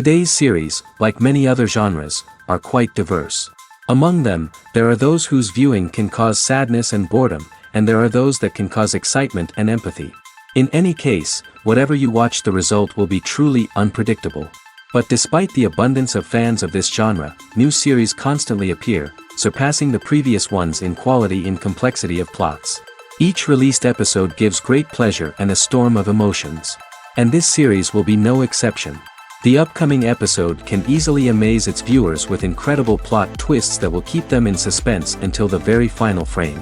Today's series, like many other genres, are quite diverse. Among them, there are those whose viewing can cause sadness and boredom, and there are those that can cause excitement and empathy. In any case, whatever you watch, the result will be truly unpredictable. But despite the abundance of fans of this genre, new series constantly appear, surpassing the previous ones in quality and complexity of plots. Each released episode gives great pleasure and a storm of emotions. And this series will be no exception. The upcoming episode can easily amaze its viewers with incredible plot twists that will keep them in suspense until the very final frame.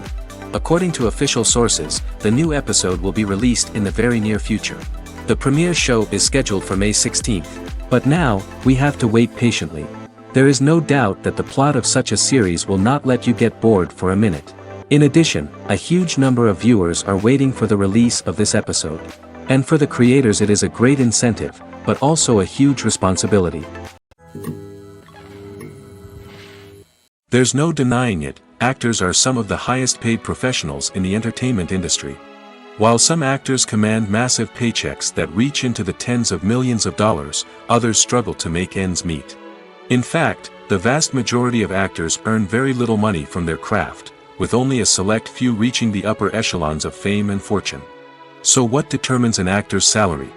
According to official sources, the new episode will be released in the very near future. The premiere show is scheduled for May 16th. But now, we have to wait patiently. There is no doubt that the plot of such a series will not let you get bored for a minute. In addition, a huge number of viewers are waiting for the release of this episode. And for the creators it is a great incentive, but also a huge responsibility. There's no denying it, actors are some of the highest paid professionals in the entertainment industry. While some actors command massive paychecks that reach into the tens of millions of dollars, others struggle to make ends meet. In fact, the vast majority of actors earn very little money from their craft, with only a select few reaching the upper echelons of fame and fortune. So what determines an actor's salary?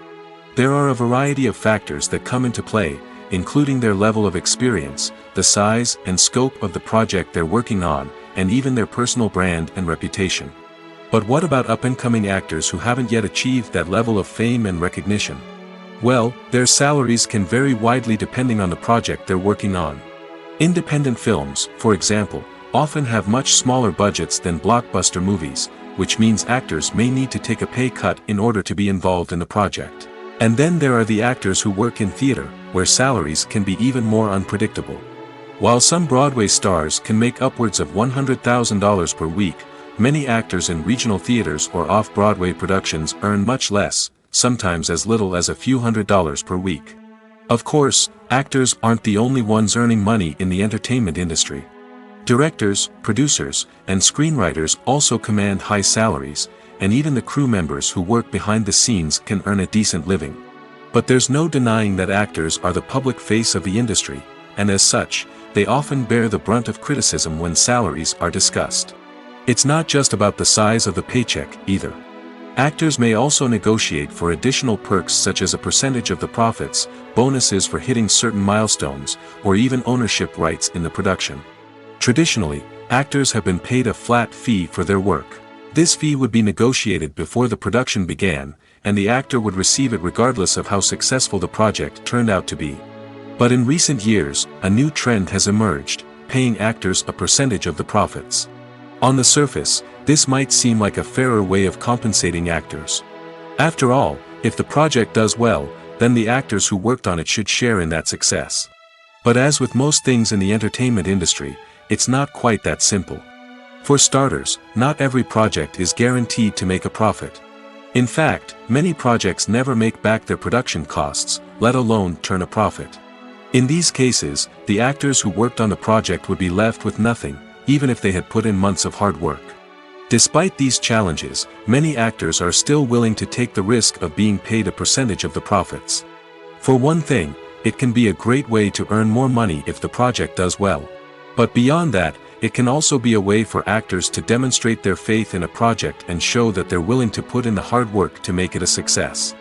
There are a variety of factors that come into play, including their level of experience, the size and scope of the project they're working on, and even their personal brand and reputation. But what about up-and-coming actors who haven't yet achieved that level of fame and recognition? Well, their salaries can vary widely depending on the project they're working on. Independent films, for example, often have much smaller budgets than blockbuster movies, which means actors may need to take a pay cut in order to be involved in the project. And then there are the actors who work in theater, where salaries can be even more unpredictable. While some Broadway stars can make upwards of $100,000 per week, many actors in regional theaters or off-Broadway productions earn much less, sometimes as little as a few $100s per week. Of course, actors aren't the only ones earning money in the entertainment industry. Directors, producers, and screenwriters also command high salaries, and even the crew members who work behind the scenes can earn a decent living. But there's no denying that actors are the public face of the industry, and as such, they often bear the brunt of criticism when salaries are discussed. It's not just about the size of the paycheck, either. Actors may also negotiate for additional perks such as a percentage of the profits, bonuses for hitting certain milestones, or even ownership rights in the production. Traditionally, actors have been paid a flat fee for their work. This fee would be negotiated before the production began, and the actor would receive it regardless of how successful the project turned out to be. But in recent years, a new trend has emerged, paying actors a percentage of the profits. On the surface, this might seem like a fairer way of compensating actors. After all, if the project does well, then the actors who worked on it should share in that success. But as with most things in the entertainment industry, it's not quite that simple. For starters, not every project is guaranteed to make a profit. In fact, many projects never make back their production costs, let alone turn a profit. In these cases, the actors who worked on the project would be left with nothing, even if they had put in months of hard work. Despite these challenges, many actors are still willing to take the risk of being paid a percentage of the profits. For one thing, it can be a great way to earn more money if the project does well. But beyond that, it can also be a way for actors to demonstrate their faith in a project and show that they're willing to put in the hard work to make it a success.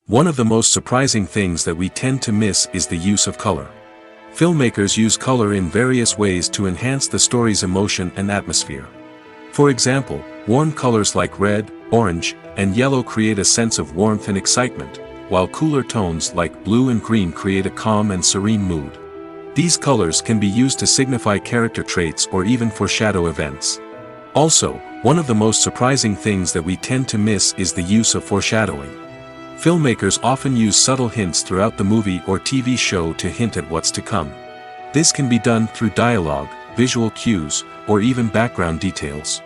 One of the most surprising things that we tend to miss is the use of color. Filmmakers use color in various ways to enhance the story's emotion and atmosphere. For example, warm colors like red, orange, and yellow create a sense of warmth and excitement, while cooler tones like blue and green create a calm and serene mood. These colors can be used to signify character traits or even foreshadow events. Also, one of the most surprising things that we tend to miss is the use of foreshadowing. Filmmakers often use subtle hints throughout the movie or TV show to hint at what's to come. This can be done through dialogue, visual cues, or even background details.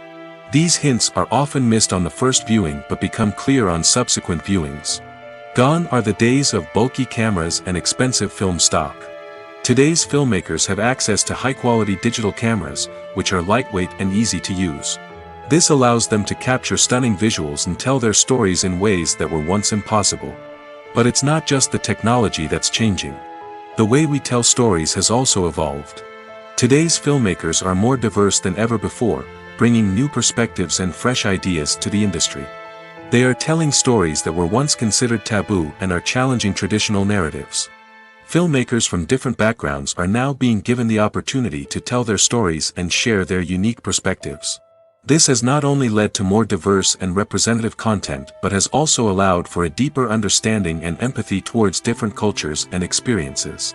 These hints are often missed on the first viewing but become clear on subsequent viewings. Gone are the days of bulky cameras and expensive film stock. Today's filmmakers have access to high-quality digital cameras, which are lightweight and easy to use. This allows them to capture stunning visuals and tell their stories in ways that were once impossible. But it's not just the technology that's changing. The way we tell stories has also evolved. Today's filmmakers are more diverse than ever before, bringing new perspectives and fresh ideas to the industry. They are telling stories that were once considered taboo and are challenging traditional narratives. Filmmakers from different backgrounds are now being given the opportunity to tell their stories and share their unique perspectives. This has not only led to more diverse and representative content but has also allowed for a deeper understanding and empathy towards different cultures and experiences.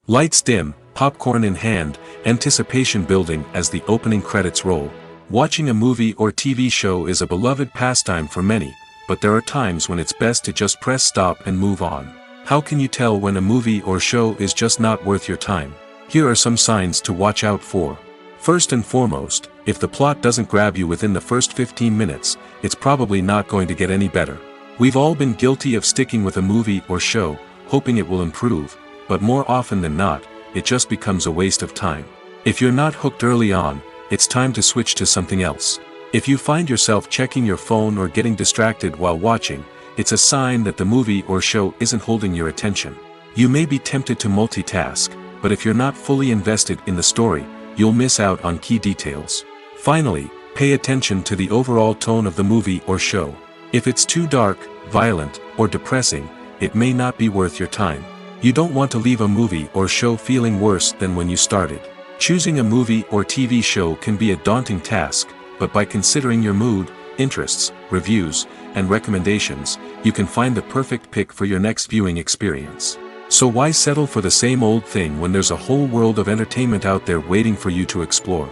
Lights dim, popcorn in hand, anticipation building as the opening credits roll. Watching a movie or TV show is a beloved pastime for many, but there are times when it's best to just press stop and move on. How can you tell when a movie or show is just not worth your time? Here are some signs to watch out for. First and foremost, if the plot doesn't grab you within the first 15 minutes, it's probably not going to get any better. We've all been guilty of sticking with a movie or show, hoping it will improve, but more often than not, it just becomes a waste of time. If you're not hooked early on, it's time to switch to something else. If you find yourself checking your phone or getting distracted while watching, it's a sign that the movie or show isn't holding your attention. You may be tempted to multitask, but if you're not fully invested in the story, you'll miss out on key details. Finally, pay attention to the overall tone of the movie or show. If it's too dark, violent, or depressing, it may not be worth your time. You don't want to leave a movie or show feeling worse than when you started. Choosing a movie or TV show can be a daunting task, but by considering your mood, interests, reviews, and recommendations, you can find the perfect pick for your next viewing experience. So why settle for the same old thing when there's a whole world of entertainment out there waiting for you to explore?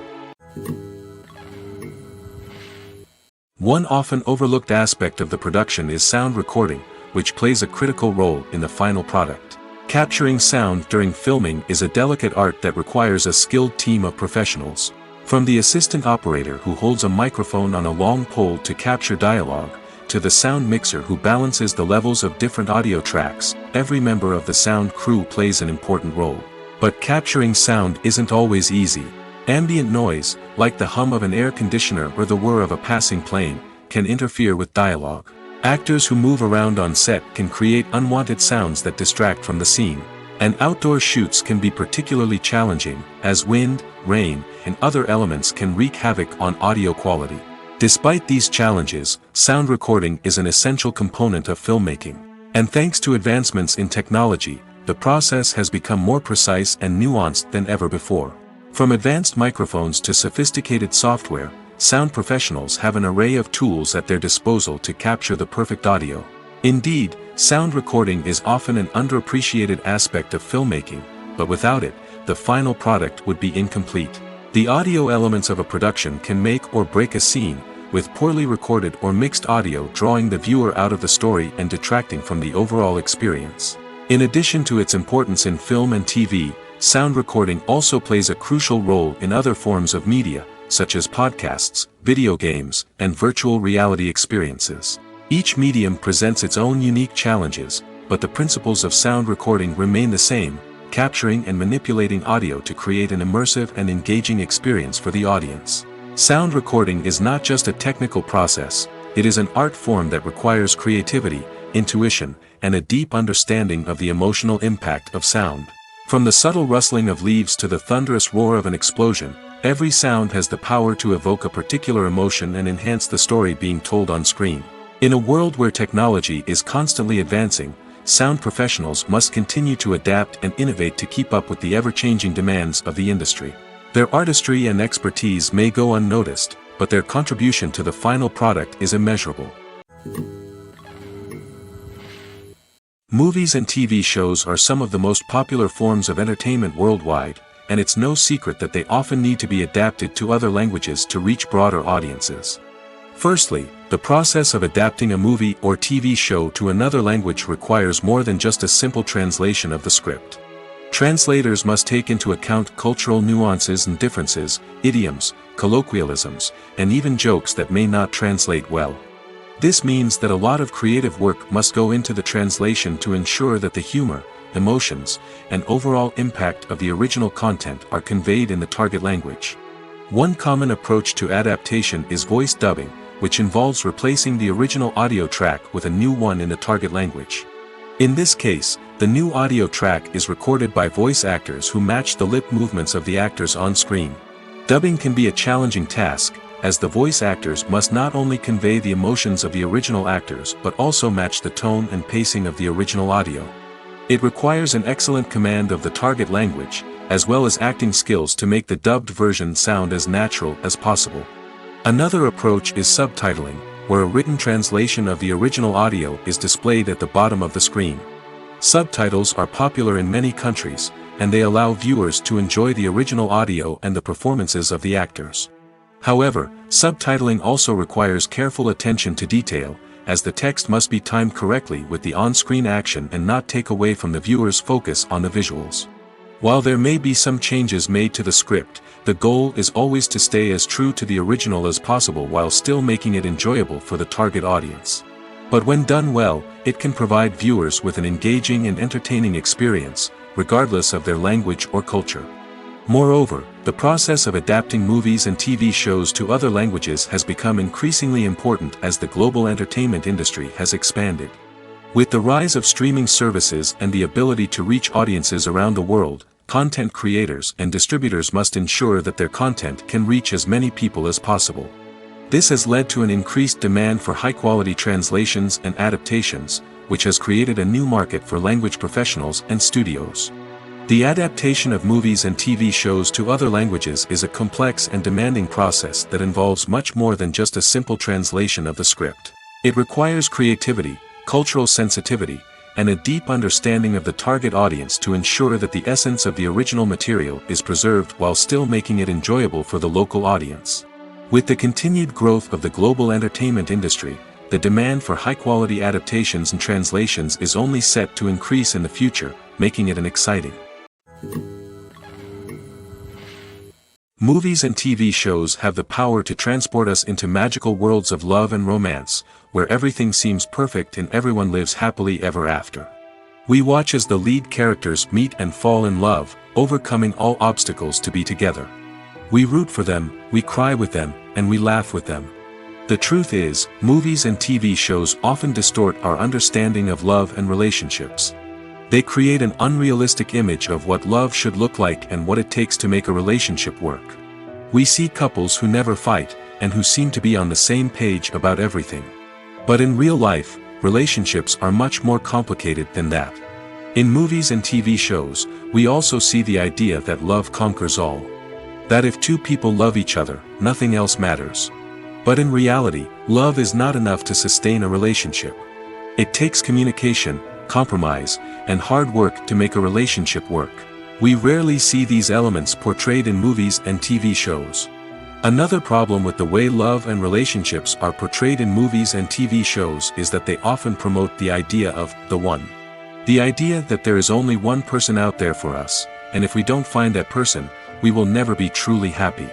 One often overlooked aspect of the production is sound recording, which plays a critical role in the final product. Capturing sound during filming is a delicate art that requires a skilled team of professionals. From the assistant operator who holds a microphone on a long pole to capture dialogue, to the sound mixer who balances the levels of different audio tracks, every member of the sound crew plays an important role. But capturing sound isn't always easy. Ambient noise, like the hum of an air conditioner or the whir of a passing plane, can interfere with dialogue. Actors who move around on set can create unwanted sounds that distract from the scene. And outdoor shoots can be particularly challenging, as wind, rain, and other elements can wreak havoc on audio quality. Despite these challenges, sound recording is an essential component of filmmaking. And thanks to advancements in technology, the process has become more precise and nuanced than ever before. From advanced microphones to sophisticated software, sound professionals have an array of tools at their disposal to capture the perfect audio. Indeed, sound recording is often an underappreciated aspect of filmmaking, but without it, the final product would be incomplete. The audio elements of a production can make or break a scene, with poorly recorded or mixed audio drawing the viewer out of the story and detracting from the overall experience. In addition to its importance in film and TV, sound recording also plays a crucial role in other forms of media, such as podcasts, video games, and virtual reality experiences. Each medium presents its own unique challenges, but the principles of sound recording remain the same: capturing and manipulating audio to create an immersive and engaging experience for the audience. Sound recording is not just a technical process, it is an art form that requires creativity, intuition, and a deep understanding of the emotional impact of sound. From the subtle rustling of leaves to the thunderous roar of an explosion, every sound has the power to evoke a particular emotion and enhance the story being told on screen. In a world where technology is constantly advancing, sound professionals must continue to adapt and innovate to keep up with the ever-changing demands of the industry. Their artistry and expertise may go unnoticed, but their contribution to the final product is immeasurable. Movies and TV shows are some of the most popular forms of entertainment worldwide, and it's no secret that they often need to be adapted to other languages to reach broader audiences. Firstly, the process of adapting a movie or TV show to another language requires more than just a simple translation of the script. Translators must take into account cultural nuances and differences, idioms, colloquialisms, and even jokes that may not translate well. This means that a lot of creative work must go into the translation to ensure that the humor, emotions, and overall impact of the original content are conveyed in the target language. One common approach to adaptation is voice dubbing, which involves replacing the original audio track with a new one in the target language. In this case, the new audio track is recorded by voice actors who match the lip movements of the actors on screen. Dubbing can be a challenging task, as the voice actors must not only convey the emotions of the original actors but also match the tone and pacing of the original audio. It requires an excellent command of the target language, as well as acting skills to make the dubbed version sound as natural as possible. Another approach is subtitling, where a written translation of the original audio is displayed at the bottom of the screen. Subtitles are popular in many countries, and they allow viewers to enjoy the original audio and the performances of the actors. However, subtitling also requires careful attention to detail, as the text must be timed correctly with the on-screen action and not take away from the viewer's focus on the visuals. While there may be some changes made to the script, the goal is always to stay as true to the original as possible while still making it enjoyable for the target audience. But when done well, it can provide viewers with an engaging and entertaining experience, regardless of their language or culture. Moreover, the process of adapting movies and TV shows to other languages has become increasingly important as the global entertainment industry has expanded. With the rise of streaming services and the ability to reach audiences around the world, content creators and distributors must ensure that their content can reach as many people as possible. This has led to an increased demand for high-quality translations and adaptations, which has created a new market for language professionals and studios. The adaptation of movies and TV shows to other languages is a complex and demanding process that involves much more than just a simple translation of the script. It requires creativity, cultural sensitivity, and a deep understanding of the target audience to ensure that the essence of the original material is preserved while still making it enjoyable for the local audience. With the continued growth of the global entertainment industry, the demand for high-quality adaptations and translations is only set to increase in the future, making it an exciting. Movies and TV shows have the power to transport us into magical worlds of love and romance, where everything seems perfect and everyone lives happily ever after. We watch as the lead characters meet and fall in love, overcoming all obstacles to be together. We root for them, we cry with them, and we laugh with them. The truth is, movies and TV shows often distort our understanding of love and relationships. They create an unrealistic image of what love should look like and what it takes to make a relationship work. We see couples who never fight, and who seem to be on the same page about everything. But in real life, relationships are much more complicated than that. In movies and TV shows, we also see the idea that love conquers all. That if two people love each other, nothing else matters. But in reality, love is not enough to sustain a relationship. It takes communication, compromise, and hard work to make a relationship work. We rarely see these elements portrayed in movies and TV shows. Another problem with the way love and relationships are portrayed in movies and TV shows is that they often promote the idea of the one. The idea that there is only one person out there for us, and if we don't find that person, we will never be truly happy.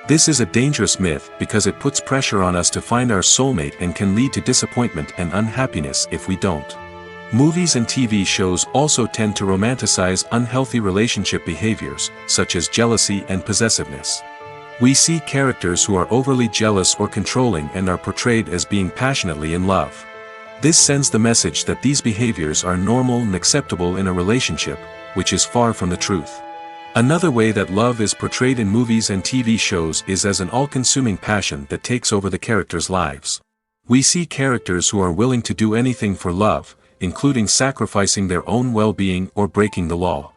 This is a dangerous myth because it puts pressure on us to find our soulmate and can lead to disappointment and unhappiness if we don't. Movies and TV shows also tend to romanticize unhealthy relationship behaviors, such as jealousy and possessiveness. We see characters who are overly jealous or controlling and are portrayed as being passionately in love. This sends the message that these behaviors are normal and acceptable in a relationship, which is far from the truth. Another way that love is portrayed in movies and TV shows is as an all-consuming passion that takes over the characters' lives. We see characters who are willing to do anything for love, including sacrificing their own well-being or breaking the law.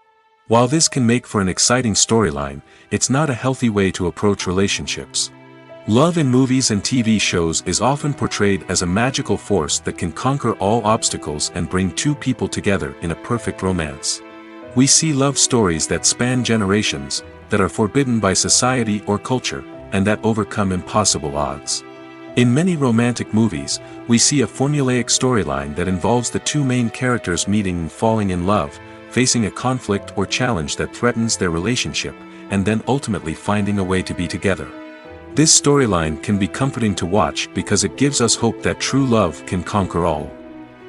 While this can make for an exciting storyline, it's not a healthy way to approach relationships. Love in movies and TV shows is often portrayed as a magical force that can conquer all obstacles and bring two people together in a perfect romance. We see love stories that span generations, that are forbidden by society or culture, and that overcome impossible odds. In many romantic movies, we see a formulaic storyline that involves the two main characters meeting and falling in love, facing a conflict or challenge that threatens their relationship, and then ultimately finding a way to be together. This storyline can be comforting to watch because it gives us hope that true love can conquer all.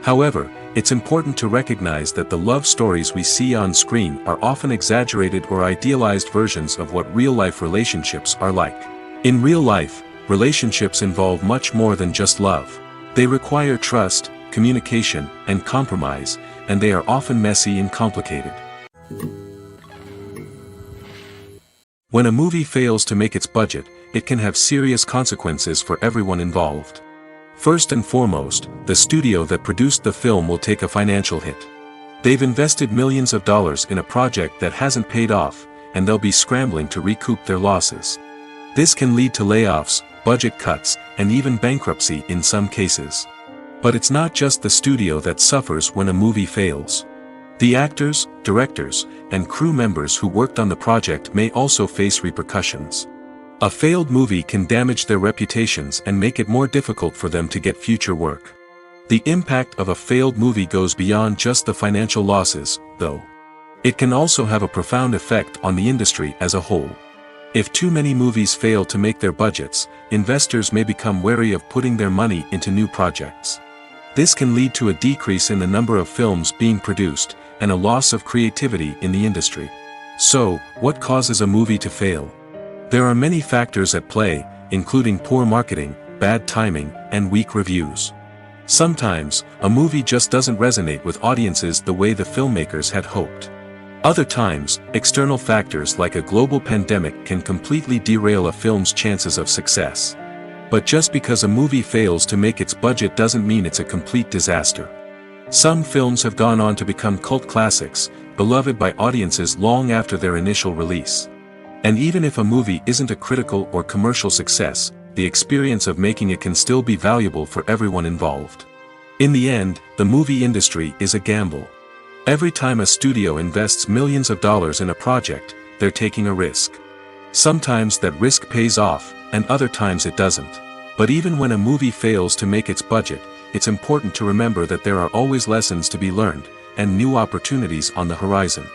However, it's important to recognize that the love stories we see on screen are often exaggerated or idealized versions of what real-life relationships are like. In real life, relationships involve much more than just love. They require trust, communication, and compromise, and they are often messy and complicated. When a movie fails to make its budget, it can have serious consequences for everyone involved. First and foremost, the studio that produced the film will take a financial hit. They've invested millions of dollars in a project that hasn't paid off, and they'll be scrambling to recoup their losses. This can lead to layoffs, budget cuts, and even bankruptcy in some cases. But it's not just the studio that suffers when a movie fails. The actors, directors, and crew members who worked on the project may also face repercussions. A failed movie can damage their reputations and make it more difficult for them to get future work. The impact of a failed movie goes beyond just the financial losses, though. It can also have a profound effect on the industry as a whole. If too many movies fail to make their budgets, investors may become wary of putting their money into new projects. This can lead to a decrease in the number of films being produced, and a loss of creativity in the industry. So, what causes a movie to fail? There are many factors at play, including poor marketing, bad timing, and weak reviews. Sometimes, a movie just doesn't resonate with audiences the way the filmmakers had hoped. Other times, external factors like a global pandemic can completely derail a film's chances of success. But just because a movie fails to make its budget doesn't mean it's a complete disaster. Some films have gone on to become cult classics, beloved by audiences long after their initial release. And even if a movie isn't a critical or commercial success, the experience of making it can still be valuable for everyone involved. In the end, the movie industry is a gamble. Every time a studio invests millions of dollars in a project, they're taking a risk. Sometimes that risk pays off, and other times it doesn't. But even when a movie fails to make its budget, it's important to remember that there are always lessons to be learned, and new opportunities on the horizon.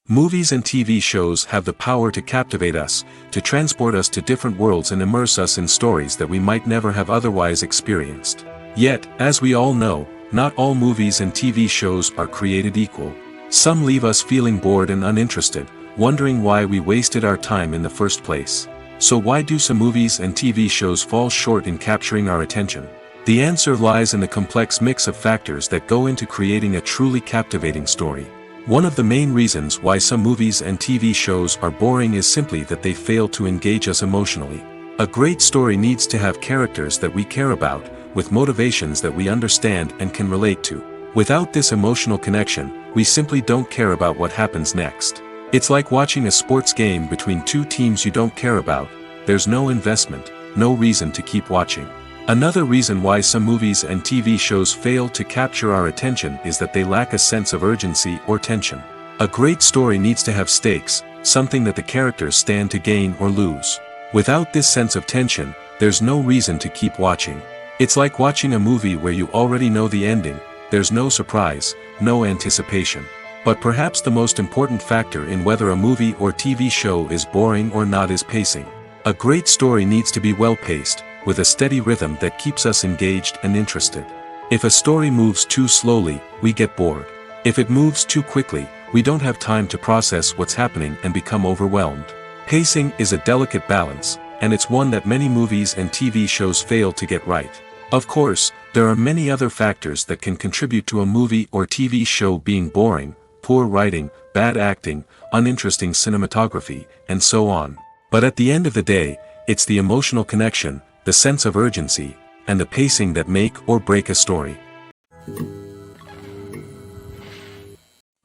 Movies and TV shows have the power to captivate us, to transport us to different worlds and immerse us in stories that we might never have otherwise experienced. Yet, as we all know, not all movies and TV shows are created equal. Some leave us feeling bored and uninterested, wondering why we wasted our time in the first place. So why do some movies and TV shows fall short in capturing our attention? The answer lies in the complex mix of factors that go into creating a truly captivating story. One of the main reasons why some movies and TV shows are boring is simply that they fail to engage us emotionally. A great story needs to have characters that we care about, with motivations that we understand and can relate to. Without this emotional connection, we simply don't care about what happens next. It's like watching a sports game between two teams you don't care about. There's no investment, no reason to keep watching. Another reason why some movies and TV shows fail to capture our attention is that they lack a sense of urgency or tension. A great story needs to have stakes, something that the characters stand to gain or lose. Without this sense of tension, there's no reason to keep watching. It's like watching a movie where you already know the ending. There's no surprise, no anticipation. But perhaps the most important factor in whether a movie or TV show is boring or not is pacing. A great story needs to be well-paced, with a steady rhythm that keeps us engaged and interested. If a story moves too slowly, we get bored. If it moves too quickly, we don't have time to process what's happening and become overwhelmed. Pacing is a delicate balance, and it's one that many movies and TV shows fail to get right. Of course, there are many other factors that can contribute to a movie or TV show being boring: poor writing, bad acting, uninteresting cinematography, and so on. But at the end of the day, it's the emotional connection, the sense of urgency, and the pacing that make or break a story.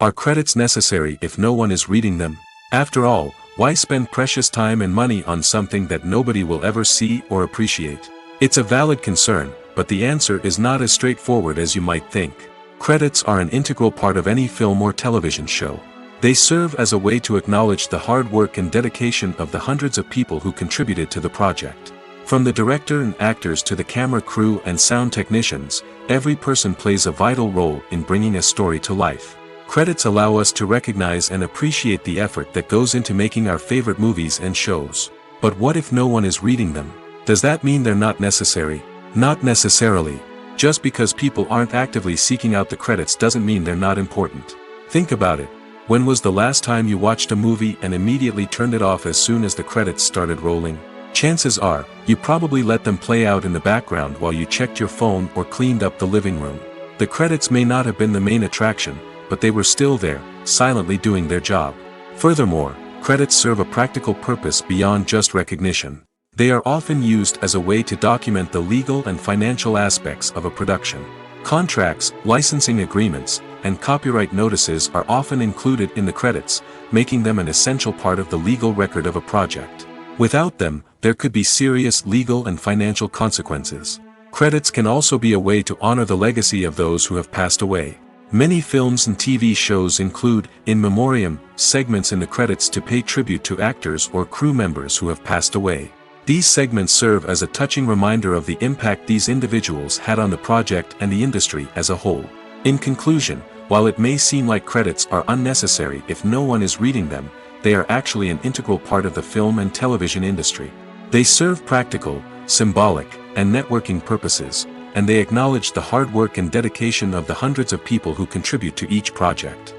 Are credits necessary if no one is reading them? After all, why spend precious time and money on something that nobody will ever see or appreciate? It's a valid concern, but the answer is not as straightforward as you might think. Credits are an integral part of any film or television show. They serve as a way to acknowledge the hard work and dedication of the hundreds of people who contributed to the project. From the director and actors to the camera crew and sound technicians, every person plays a vital role in bringing a story to life. Credits allow us to recognize and appreciate the effort that goes into making our favorite movies and shows. But what if no one is reading them? Does that mean they're not necessary? Not necessarily. Just because people aren't actively seeking out the credits doesn't mean they're not important. Think about it. When was the last time you watched a movie and immediately turned it off as soon as the credits started rolling? Chances are, you probably let them play out in the background while you checked your phone or cleaned up the living room. The credits may not have been the main attraction, but they were still there, silently doing their job. Furthermore, credits serve a practical purpose beyond just recognition. They are often used as a way to document the legal and financial aspects of a production. Contracts, licensing agreements, and copyright notices are often included in the credits, making them an essential part of the legal record of a project. Without them, there could be serious legal and financial consequences. Credits can also be a way to honor the legacy of those who have passed away. Many films and TV shows include, in memoriam, segments in the credits to pay tribute to actors or crew members who have passed away. These segments serve as a touching reminder of the impact these individuals had on the project and the industry as a whole. In conclusion, while it may seem like credits are unnecessary if no one is reading them, they are actually an integral part of the film and television industry. They serve practical, symbolic, and networking purposes, and they acknowledge the hard work and dedication of the hundreds of people who contribute to each project.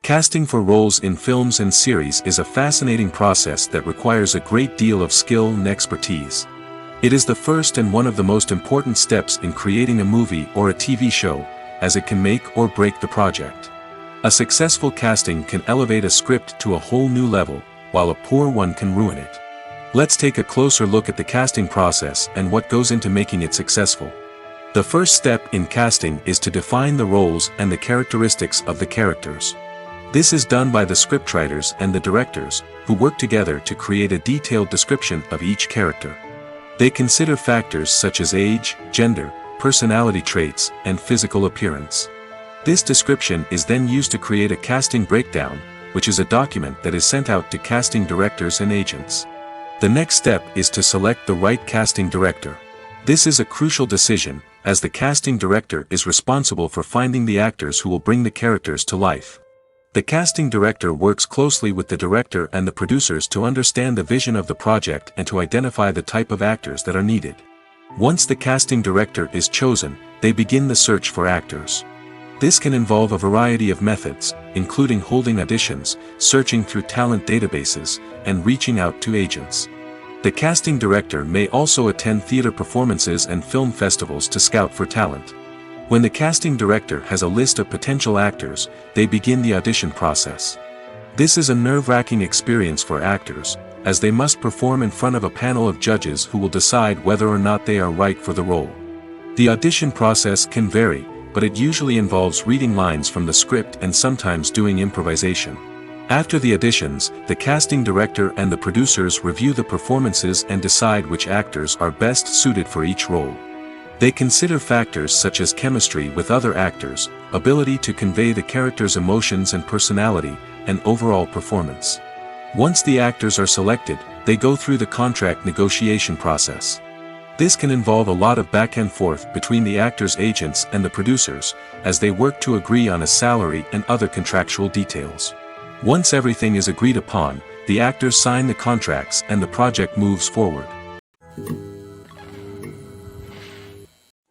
Casting for roles in films and series is a fascinating process that requires a great deal of skill and expertise. It is the first and one of the most important steps in creating a movie or a TV show, as it can make or break the project. A successful casting can elevate a script to a whole new level, while a poor one can ruin it. Let's take a closer look at the casting process and what goes into making it successful. The first step in casting is to define the roles and the characteristics of the characters. This is done by the scriptwriters and the directors, who work together to create a detailed description of each character. They consider factors such as age, gender, personality traits, and physical appearance. This description is then used to create a casting breakdown, which is a document that is sent out to casting directors and agents. The next step is to select the right casting director. This is a crucial decision, as the casting director is responsible for finding the actors who will bring the characters to life. The casting director works closely with the director and the producers to understand the vision of the project and to identify the type of actors that are needed. Once the casting director is chosen, they begin the search for actors. This can involve a variety of methods, including holding auditions, searching through talent databases, and reaching out to agents. The casting director may also attend theater performances and film festivals to scout for talent. When the casting director has a list of potential actors, they begin the audition process. This is a nerve-wracking experience for actors, as they must perform in front of a panel of judges who will decide whether or not they are right for the role. The audition process can vary, but it usually involves reading lines from the script and sometimes doing improvisation. After the auditions, the casting director and the producers review the performances and decide which actors are best suited for each role. They consider factors such as chemistry with other actors, ability to convey the character's emotions and personality, and overall performance. Once the actors are selected, they go through the contract negotiation process. This can involve a lot of back and forth between the actors' agents and the producers, as they work to agree on a salary and other contractual details. Once everything is agreed upon, the actors sign the contracts and the project moves forward.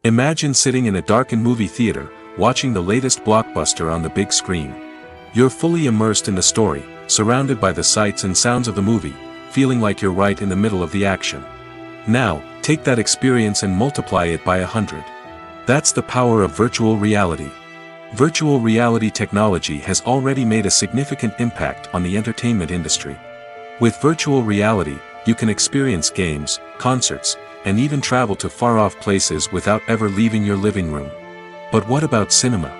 Imagine sitting in a darkened movie theater, watching the latest blockbuster on the big screen. You're fully immersed in the story, surrounded by the sights and sounds of the movie, feeling like you're right in the middle of the action. Now, take that experience and multiply it by 100. That's the power of virtual reality. Virtual reality technology has already made a significant impact on the entertainment industry. With virtual reality, you can experience games, concerts, and even travel to far-off places without ever leaving your living room. But what about cinema?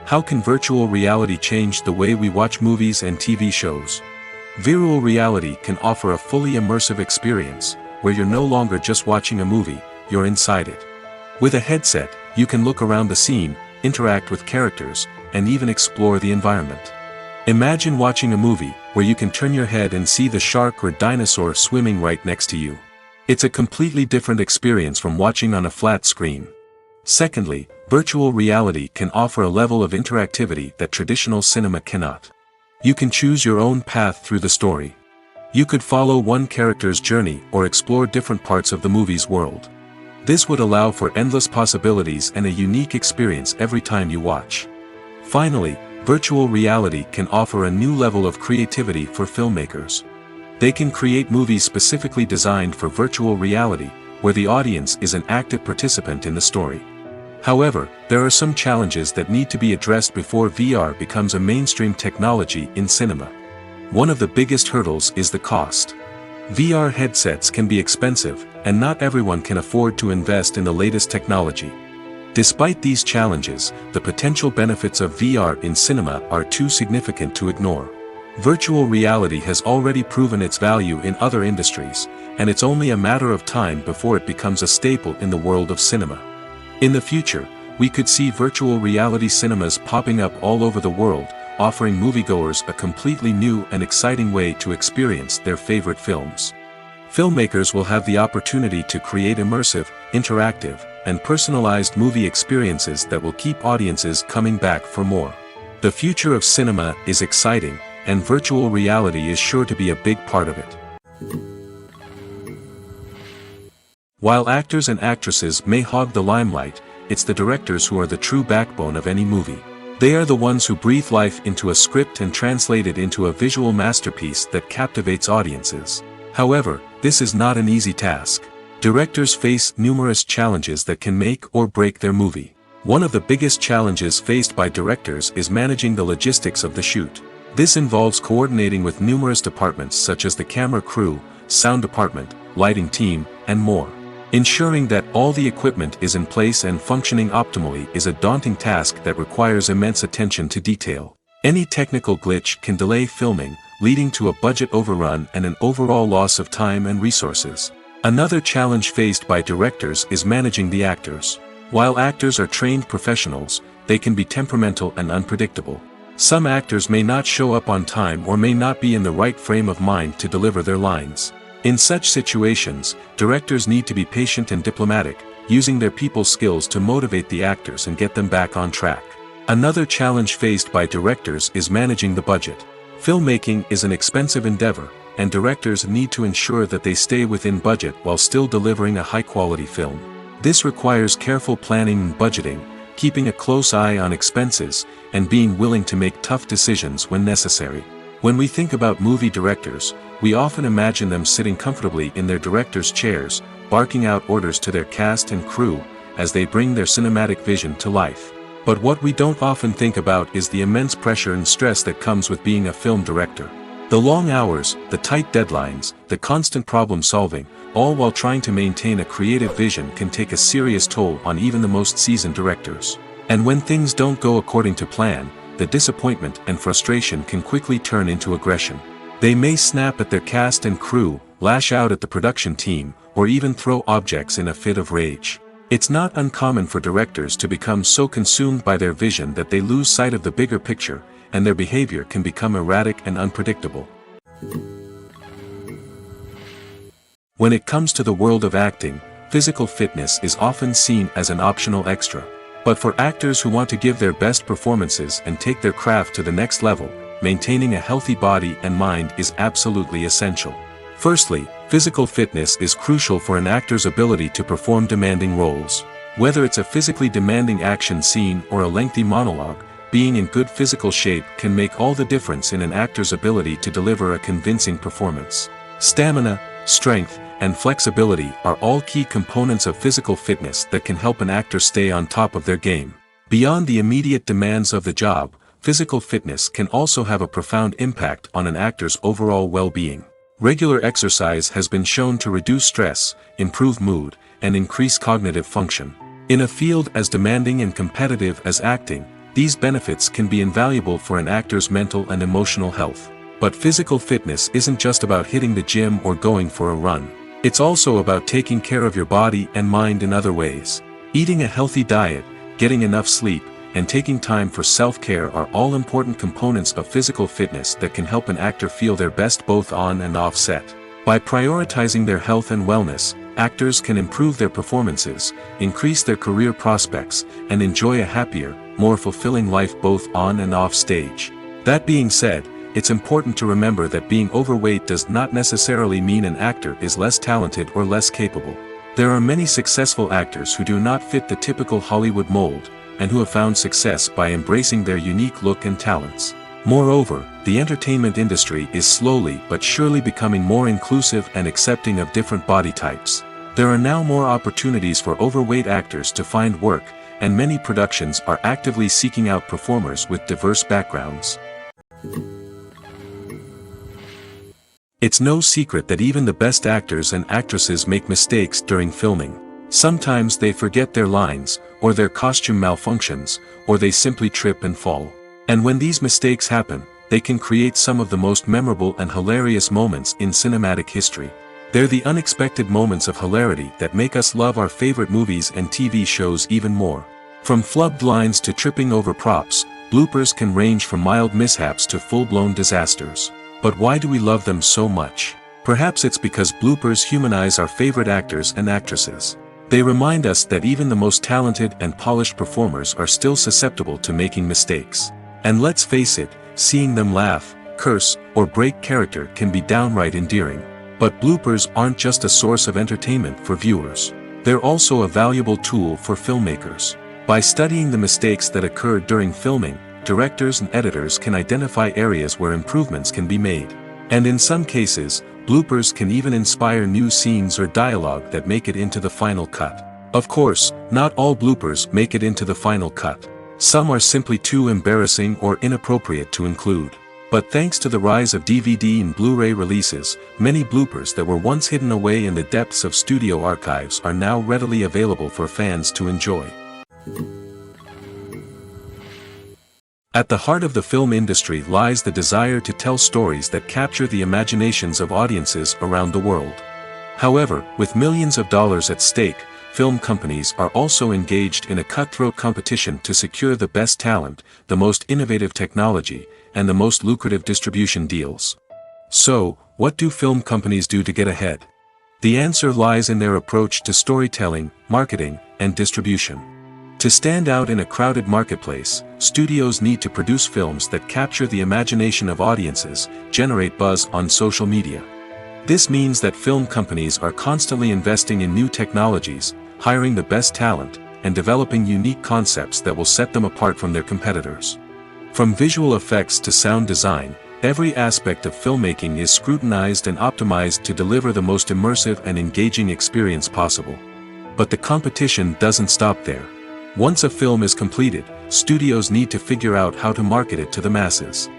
How can virtual reality change the way we watch movies and TV shows? Virtual reality can offer a fully immersive experience, where you're no longer just watching a movie, you're inside it. With a headset, you can look around the scene, interact with characters, and even explore the environment. Imagine watching a movie where you can turn your head and see the shark or dinosaur swimming right next to you. It's a completely different experience from watching on a flat screen. Secondly, virtual reality can offer a level of interactivity that traditional cinema cannot. You can choose your own path through the story. You could follow one character's journey or explore different parts of the movie's world. This would allow for endless possibilities and a unique experience every time you watch. Finally, virtual reality can offer a new level of creativity for filmmakers. They can create movies specifically designed for virtual reality, where the audience is an active participant in the story. However, there are some challenges that need to be addressed before VR becomes a mainstream technology in cinema. One of the biggest hurdles is the cost. VR headsets can be expensive, and not everyone can afford to invest in the latest technology. Despite these challenges, the potential benefits of VR in cinema are too significant to ignore. Virtual reality has already proven its value in other industries, and it's only a matter of time before it becomes a staple in the world of cinema. In the future, we could see virtual reality cinemas popping up all over the world, offering moviegoers a completely new and exciting way to experience their favorite films. Filmmakers will have the opportunity to create immersive, interactive, and personalized movie experiences that will keep audiences coming back for more. The future of cinema is exciting, and virtual reality is sure to be a big part of it. While actors and actresses may hog the limelight, it's the directors who are the true backbone of any movie. They are the ones who breathe life into a script and translate it into a visual masterpiece that captivates audiences. However, this is not an easy task. Directors face numerous challenges that can make or break their movie. One of the biggest challenges faced by directors is managing the logistics of the shoot. This involves coordinating with numerous departments such as the camera crew, sound department, lighting team, and more. Ensuring that all the equipment is in place and functioning optimally is a daunting task that requires immense attention to detail. Any technical glitch can delay filming, leading to a budget overrun and an overall loss of time and resources. Another challenge faced by directors is managing the actors. While actors are trained professionals, they can be temperamental and unpredictable. Some actors may not show up on time or may not be in the right frame of mind to deliver their lines. In such situations, directors need to be patient and diplomatic, using their people skills to motivate the actors and get them back on track. Another challenge faced by directors is managing the budget. Filmmaking is an expensive endeavor, and directors need to ensure that they stay within budget while still delivering a high-quality film. This requires careful planning and budgeting, keeping a close eye on expenses, and being willing to make tough decisions when necessary. When we think about movie directors, we often imagine them sitting comfortably in their director's chairs, barking out orders to their cast and crew, as they bring their cinematic vision to life. But what we don't often think about is the immense pressure and stress that comes with being a film director. The long hours, the tight deadlines, the constant problem solving, all while trying to maintain a creative vision can take a serious toll on even the most seasoned directors. And when things don't go according to plan, the disappointment and frustration can quickly turn into aggression. They may snap at their cast and crew, lash out at the production team, or even throw objects in a fit of rage. It's not uncommon for directors to become so consumed by their vision that they lose sight of the bigger picture, and their behavior can become erratic and unpredictable. When it comes to the world of acting, physical fitness is often seen as an optional extra. But for actors who want to give their best performances and take their craft to the next level, maintaining a healthy body and mind is absolutely essential. Firstly, physical fitness is crucial for an actor's ability to perform demanding roles. Whether it's a physically demanding action scene or a lengthy monologue, being in good physical shape can make all the difference in an actor's ability to deliver a convincing performance. Stamina, strength, and flexibility are all key components of physical fitness that can help an actor stay on top of their game. Beyond the immediate demands of the job, physical fitness can also have a profound impact on an actor's overall well-being. Regular exercise has been shown to reduce stress, improve mood, and increase cognitive function. In a field as demanding and competitive as acting, these benefits can be invaluable for an actor's mental and emotional health. But physical fitness isn't just about hitting the gym or going for a run. It's also about taking care of your body and mind in other ways. Eating a healthy diet, getting enough sleep, and taking time for self-care are all important components of physical fitness that can help an actor feel their best both on and off set. By prioritizing their health and wellness, actors can improve their performances, increase their career prospects, and enjoy a happier, more fulfilling life both on and off stage. That being said, it's important to remember that being overweight does not necessarily mean an actor is less talented or less capable. There are many successful actors who do not fit the typical Hollywood mold, and who have found success by embracing their unique look and talents. Moreover, the entertainment industry is slowly but surely becoming more inclusive and accepting of different body types. There are now more opportunities for overweight actors to find work, and many productions are actively seeking out performers with diverse backgrounds. It's no secret that even the best actors and actresses make mistakes during filming. Sometimes they forget their lines, or their costume malfunctions, or they simply trip and fall. And when these mistakes happen, they can create some of the most memorable and hilarious moments in cinematic history. They're the unexpected moments of hilarity that make us love our favorite movies and TV shows even more. From flubbed lines to tripping over props, bloopers can range from mild mishaps to full-blown disasters. But why do we love them so much? Perhaps it's because bloopers humanize our favorite actors and actresses. They remind us that even the most talented and polished performers are still susceptible to making mistakes. And let's face it, seeing them laugh, curse, or break character can be downright endearing. But bloopers aren't just a source of entertainment for viewers. They're also a valuable tool for filmmakers. By studying the mistakes that occurred during filming, directors and editors can identify areas where improvements can be made. And in some cases, bloopers can even inspire new scenes or dialogue that make it into the final cut. Of course, not all bloopers make it into the final cut. Some are simply too embarrassing or inappropriate to include. But thanks to the rise of DVD and Blu-ray releases, many bloopers that were once hidden away in the depths of studio archives are now readily available for fans to enjoy. At the heart of the film industry lies the desire to tell stories that capture the imaginations of audiences around the world. However, with millions of dollars at stake, film companies are also engaged in a cutthroat competition to secure the best talent, the most innovative technology, and the most lucrative distribution deals. So, what do film companies do to get ahead? The answer lies in their approach to storytelling, marketing, and distribution. To stand out in a crowded marketplace, studios need to produce films that capture the imagination of audiences, generate buzz on social media. This means that film companies are constantly investing in new technologies, hiring the best talent, and developing unique concepts that will set them apart from their competitors. From visual effects to sound design, every aspect of filmmaking is scrutinized and optimized to deliver the most immersive and engaging experience possible. But the competition doesn't stop there. Once a film is completed, studios need to figure out how to market it to the masses.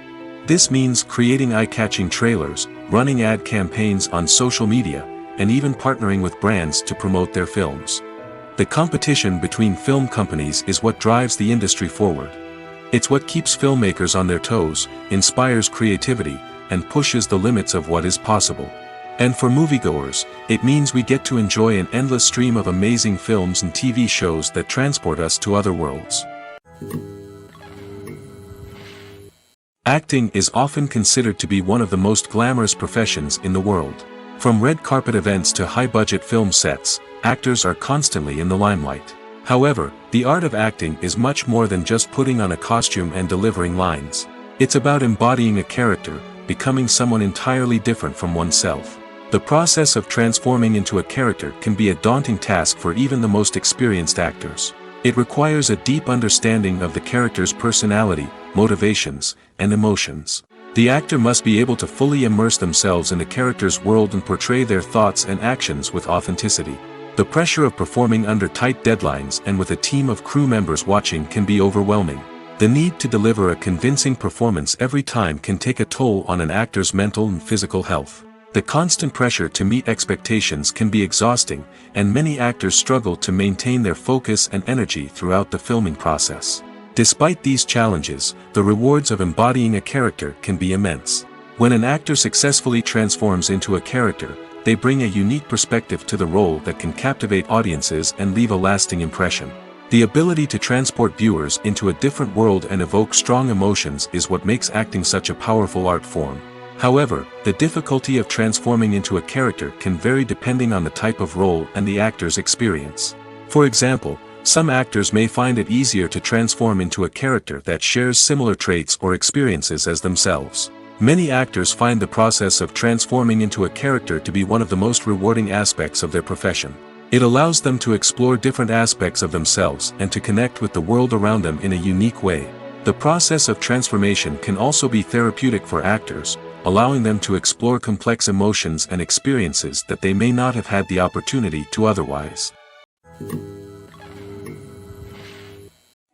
This means creating eye-catching trailers, running ad campaigns on social media, and even partnering with brands to promote their films. The competition between film companies is what drives the industry forward. It's what keeps filmmakers on their toes, inspires creativity, and pushes the limits of what is possible. And for moviegoers, it means we get to enjoy an endless stream of amazing films and TV shows that transport us to other worlds. Acting is often considered to be one of the most glamorous professions in the world. From red carpet events to high-budget film sets, actors are constantly in the limelight. However, the art of acting is much more than just putting on a costume and delivering lines. It's about embodying a character, becoming someone entirely different from oneself. The process of transforming into a character can be a daunting task for even the most experienced actors. It requires a deep understanding of the character's personality, motivations, and emotions. The actor must be able to fully immerse themselves in the character's world and portray their thoughts and actions with authenticity. The pressure of performing under tight deadlines and with a team of crew members watching can be overwhelming. The need to deliver a convincing performance every time can take a toll on an actor's mental and physical health. The constant pressure to meet expectations can be exhausting, and many actors struggle to maintain their focus and energy throughout the filming process. Despite these challenges, the rewards of embodying a character can be immense. When an actor successfully transforms into a character, they bring a unique perspective to the role that can captivate audiences and leave a lasting impression. The ability to transport viewers into a different world and evoke strong emotions is what makes acting such a powerful art form. However, the difficulty of transforming into a character can vary depending on the type of role and the actor's experience. For example, some actors may find it easier to transform into a character that shares similar traits or experiences as themselves. Many actors find the process of transforming into a character to be one of the most rewarding aspects of their profession. It allows them to explore different aspects of themselves and to connect with the world around them in a unique way. The process of transformation can also be therapeutic for actors, allowing them to explore complex emotions and experiences that they may not have had the opportunity to otherwise.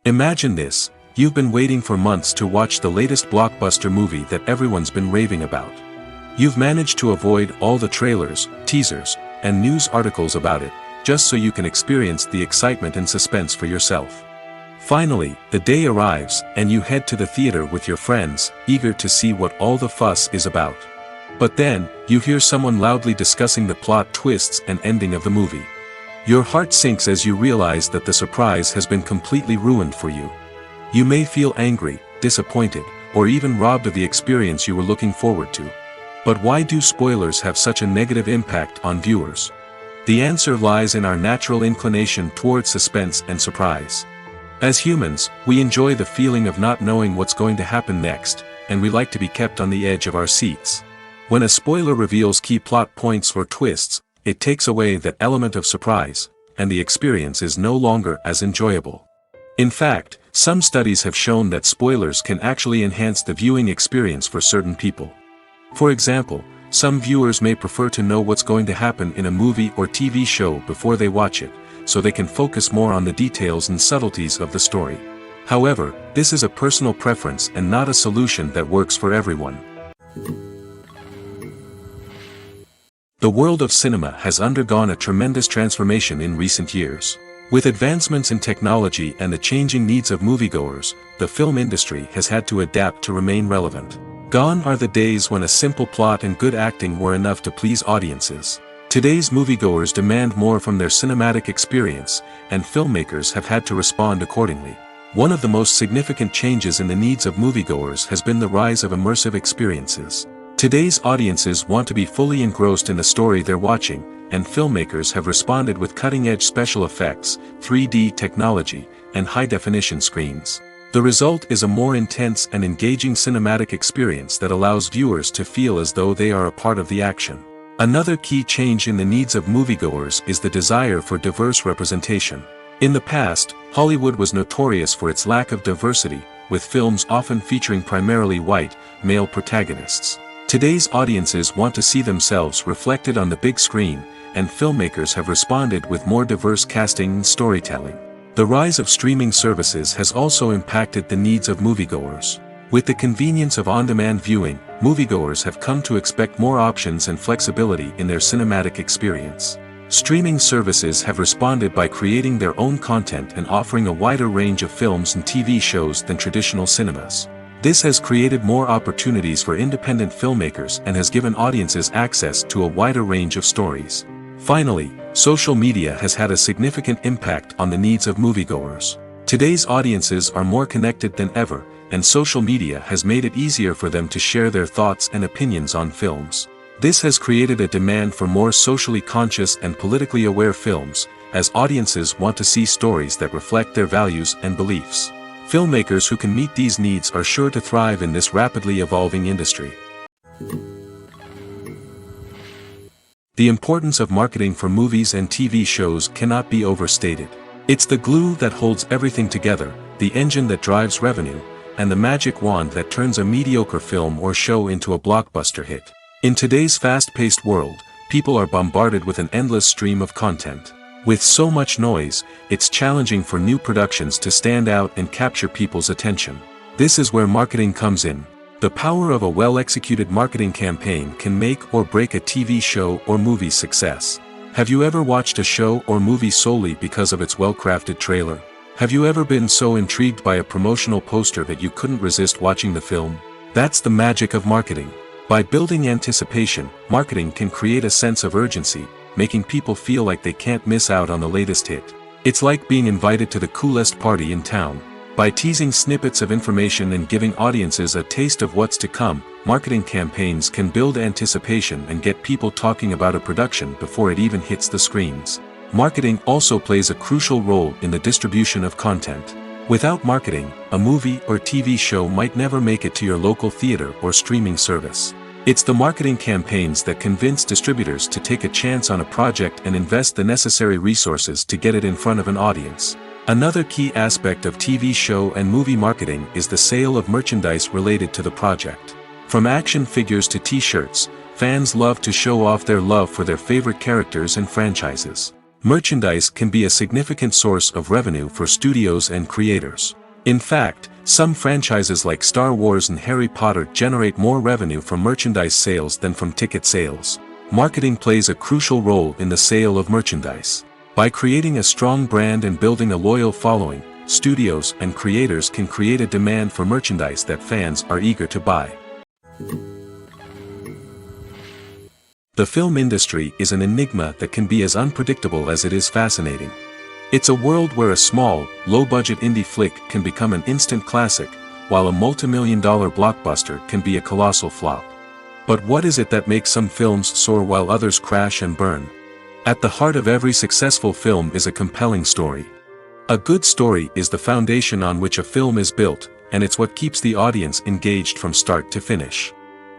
Imagine this: you've been waiting for months to watch the latest blockbuster movie that everyone's been raving about. You've managed to avoid all the trailers, teasers, and news articles about it, just so you can experience the excitement and suspense for yourself. Finally, the day arrives, and you head to the theater with your friends, eager to see what all the fuss is about. But then, you hear someone loudly discussing the plot twists and ending of the movie. Your heart sinks as you realize that the surprise has been completely ruined for you. You may feel angry, disappointed, or even robbed of the experience you were looking forward to. But why do spoilers have such a negative impact on viewers? The answer lies in our natural inclination toward suspense and surprise. As humans, we enjoy the feeling of not knowing what's going to happen next, and we like to be kept on the edge of our seats. When a spoiler reveals key plot points or twists, it takes away that element of surprise, and the experience is no longer as enjoyable. In fact, some studies have shown that spoilers can actually enhance the viewing experience for certain people. For example, some viewers may prefer to know what's going to happen in a movie or TV show before they watch it, so they can focus more on the details and subtleties of the story. However, this is a personal preference and not a solution that works for everyone. The world of cinema has undergone a tremendous transformation in recent years. With advancements in technology and the changing needs of moviegoers, the film industry has had to adapt to remain relevant. Gone are the days when a simple plot and good acting were enough to please audiences. Today's moviegoers demand more from their cinematic experience, and filmmakers have had to respond accordingly. One of the most significant changes in the needs of moviegoers has been the rise of immersive experiences. Today's audiences want to be fully engrossed in the story they're watching, and filmmakers have responded with cutting-edge special effects, 3D technology, and high-definition screens. The result is a more intense and engaging cinematic experience that allows viewers to feel as though they are a part of the action. Another key change in the needs of moviegoers is the desire for diverse representation. In the past, Hollywood was notorious for its lack of diversity, with films often featuring primarily white, male protagonists. Today's audiences want to see themselves reflected on the big screen, and filmmakers have responded with more diverse casting and storytelling. The rise of streaming services has also impacted the needs of moviegoers. With the convenience of on-demand viewing, moviegoers have come to expect more options and flexibility in their cinematic experience. Streaming services have responded by creating their own content and offering a wider range of films and TV shows than traditional cinemas. This has created more opportunities for independent filmmakers and has given audiences access to a wider range of stories. Finally, social media has had a significant impact on the needs of moviegoers. Today's audiences are more connected than ever, and social media has made it easier for them to share their thoughts and opinions on films. This has created a demand for more socially conscious and politically aware films, as audiences want to see stories that reflect their values and beliefs. Filmmakers who can meet these needs are sure to thrive in this rapidly evolving industry. The importance of marketing for movies and TV shows cannot be overstated. It's the glue that holds everything together, the engine that drives revenue, and the magic wand that turns a mediocre film or show into a blockbuster hit. In today's fast-paced world, people are bombarded with an endless stream of content. With so much noise, it's challenging for new productions to stand out and capture people's attention. This is where marketing comes in. The power of a well-executed marketing campaign can make or break a TV show or movie's success. Have you ever watched a show or movie solely because of its well-crafted trailer? Have you ever been so intrigued by a promotional poster that you couldn't resist watching the film? That's the magic of marketing. By building anticipation, marketing can create a sense of urgency, making people feel like they can't miss out on the latest hit. It's like being invited to the coolest party in town. By teasing snippets of information and giving audiences a taste of what's to come, marketing campaigns can build anticipation and get people talking about a production before it even hits the screens. Marketing also plays a crucial role in the distribution of content. Without marketing, a movie or TV show might never make it to your local theater or streaming service. It's the marketing campaigns that convince distributors to take a chance on a project and invest the necessary resources to get it in front of an audience. Another key aspect of TV show and movie marketing is the sale of merchandise related to the project. From action figures to t-shirts, fans love to show off their love for their favorite characters and franchises. Merchandise can be a significant source of revenue for studios and creators. In fact, some franchises like Star Wars and Harry Potter generate more revenue from merchandise sales than from ticket sales. Marketing plays a crucial role in the sale of merchandise. By creating a strong brand and building a loyal following, studios and creators can create a demand for merchandise that fans are eager to buy. The film industry is an enigma that can be as unpredictable as it is fascinating. It's a world where a small, low-budget indie flick can become an instant classic, while a multi-million-dollar blockbuster can be a colossal flop. But what is it that makes some films soar while others crash and burn? At the heart of every successful film is a compelling story. A good story is the foundation on which a film is built, and it's what keeps the audience engaged from start to finish.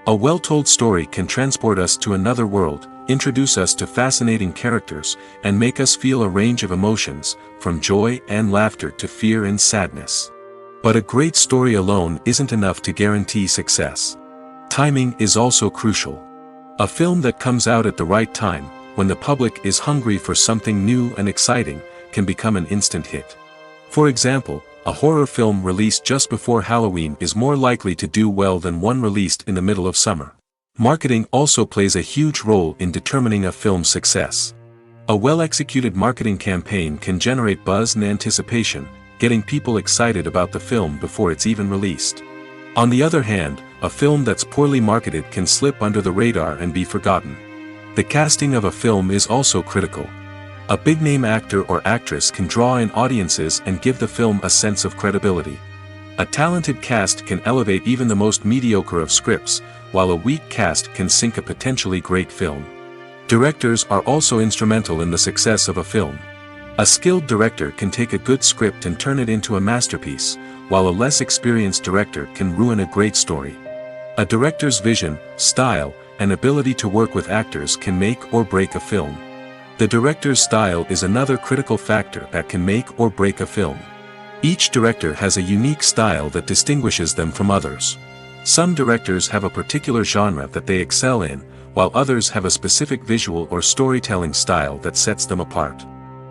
A well-told story can transport us to another world, introduce us to fascinating characters, and make us feel a range of emotions, from joy and laughter to fear and sadness. But a great story alone isn't enough to guarantee success. Timing is also crucial. A film that comes out at the right time, when the public is hungry for something new and exciting, can become an instant hit. For example, a horror film released just before Halloween is more likely to do well than one released in the middle of summer. Marketing also plays a huge role in determining a film's success. A well-executed marketing campaign can generate buzz and anticipation, getting people excited about the film before it's even released. On the other hand, a film that's poorly marketed can slip under the radar and be forgotten. The casting of a film is also critical. A big-name actor or actress can draw in audiences and give the film a sense of credibility. A talented cast can elevate even the most mediocre of scripts, while a weak cast can sink a potentially great film. Directors are also instrumental in the success of a film. A skilled director can take a good script and turn it into a masterpiece, while a less experienced director can ruin a great story. A director's vision, style, and ability to work with actors can make or break a film. The director's style is another critical factor that can make or break a film. Each director has a unique style that distinguishes them from others. Some directors have a particular genre that they excel in, while others have a specific visual or storytelling style that sets them apart.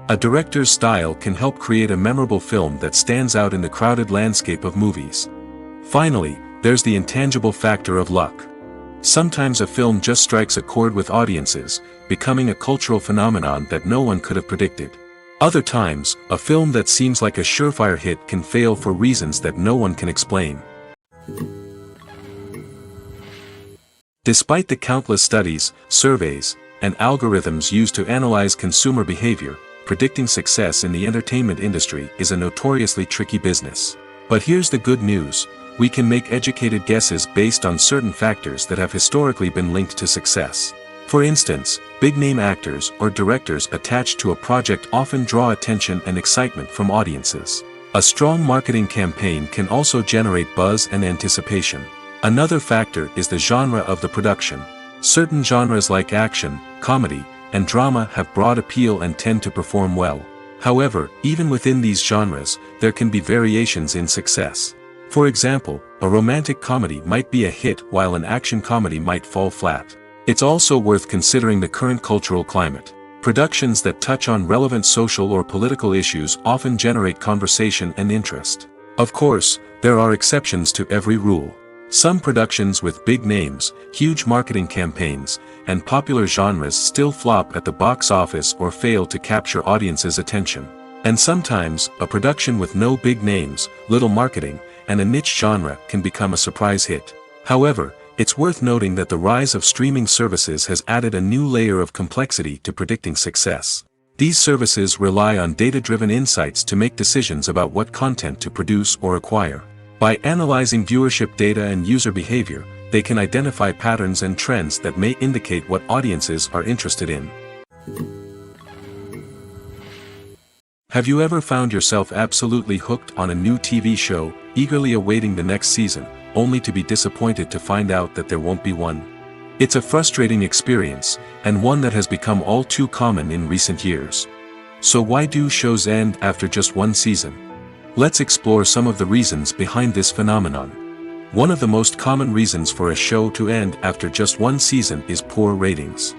A director's style can help create a memorable film that stands out in the crowded landscape of movies. Finally, there's the intangible factor of luck. Sometimes a film just strikes a chord with audiences, becoming a cultural phenomenon that no one could have predicted. Other times, a film that seems like a surefire hit can fail for reasons that no one can explain. Despite the countless studies, surveys, and algorithms used to analyze consumer behavior, predicting success in the entertainment industry is a notoriously tricky business. But here's the good news. We can make educated guesses based on certain factors that have historically been linked to success. For instance, big-name actors or directors attached to a project often draw attention and excitement from audiences. A strong marketing campaign can also generate buzz and anticipation. Another factor is the genre of the production. Certain genres like action, comedy, and drama have broad appeal and tend to perform well. However, even within these genres, there can be variations in success. For example, a romantic comedy might be a hit while an action comedy might fall flat. It's also worth considering the current cultural climate. Productions that touch on relevant social or political issues often generate conversation and interest. Of course, there are exceptions to every rule. Some productions with big names, huge marketing campaigns, and popular genres still flop at the box office or fail to capture audiences' attention. And sometimes, a production with no big names, little marketing, and a niche genre can become a surprise hit. However, it's worth noting that the rise of streaming services has added a new layer of complexity to predicting success. These services rely on data-driven insights to make decisions about what content to produce or acquire. By analyzing viewership data and user behavior, they can identify patterns and trends that may indicate what audiences are interested in. Have you ever found yourself absolutely hooked on a new TV show, eagerly awaiting the next season, only to be disappointed to find out that there won't be one? It's a frustrating experience, and one that has become all too common in recent years. So why do shows end after just one season? Let's explore some of the reasons behind this phenomenon. One of the most common reasons for a show to end after just one season is poor ratings.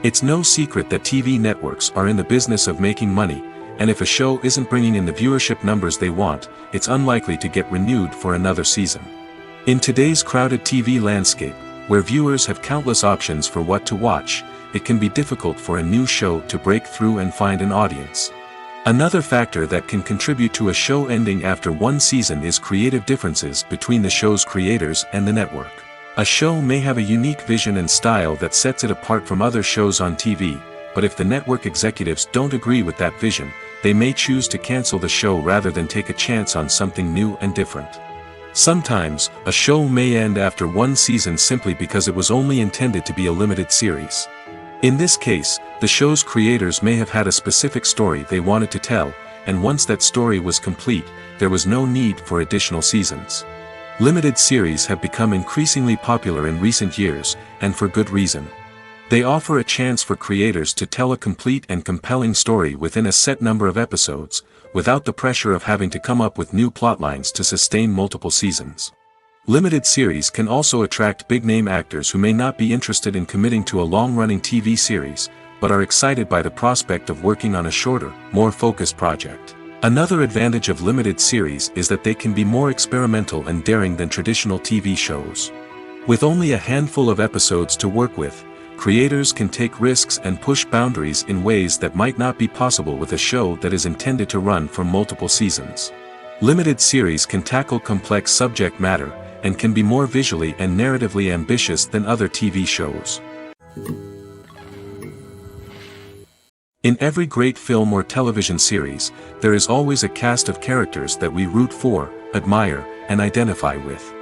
It's no secret that TV networks are in the business of making money, and if a show isn't bringing in the viewership numbers they want, it's unlikely to get renewed for another season. In today's crowded TV landscape, where viewers have countless options for what to watch, it can be difficult for a new show to break through and find an audience. Another factor that can contribute to a show ending after one season is creative differences between the show's creators and the network. A show may have a unique vision and style that sets it apart from other shows on TV, but if the network executives don't agree with that vision, they may choose to cancel the show rather than take a chance on something new and different. Sometimes, a show may end after one season simply because it was only intended to be a limited series. In this case, the show's creators may have had a specific story they wanted to tell, and once that story was complete, there was no need for additional seasons. Limited series have become increasingly popular in recent years, and for good reason. They offer a chance for creators to tell a complete and compelling story within a set number of episodes, without the pressure of having to come up with new plotlines to sustain multiple seasons. Limited series can also attract big-name actors who may not be interested in committing to a long-running TV series, but are excited by the prospect of working on a shorter, more focused project. Another advantage of limited series is that they can be more experimental and daring than traditional TV shows. With only a handful of episodes to work with, creators can take risks and push boundaries in ways that might not be possible with a show that is intended to run for multiple seasons. Limited series can tackle complex subject matter, and can be more visually and narratively ambitious than other TV shows. In every great film or television series, there is always a cast of characters that we root for, admire, and identify with.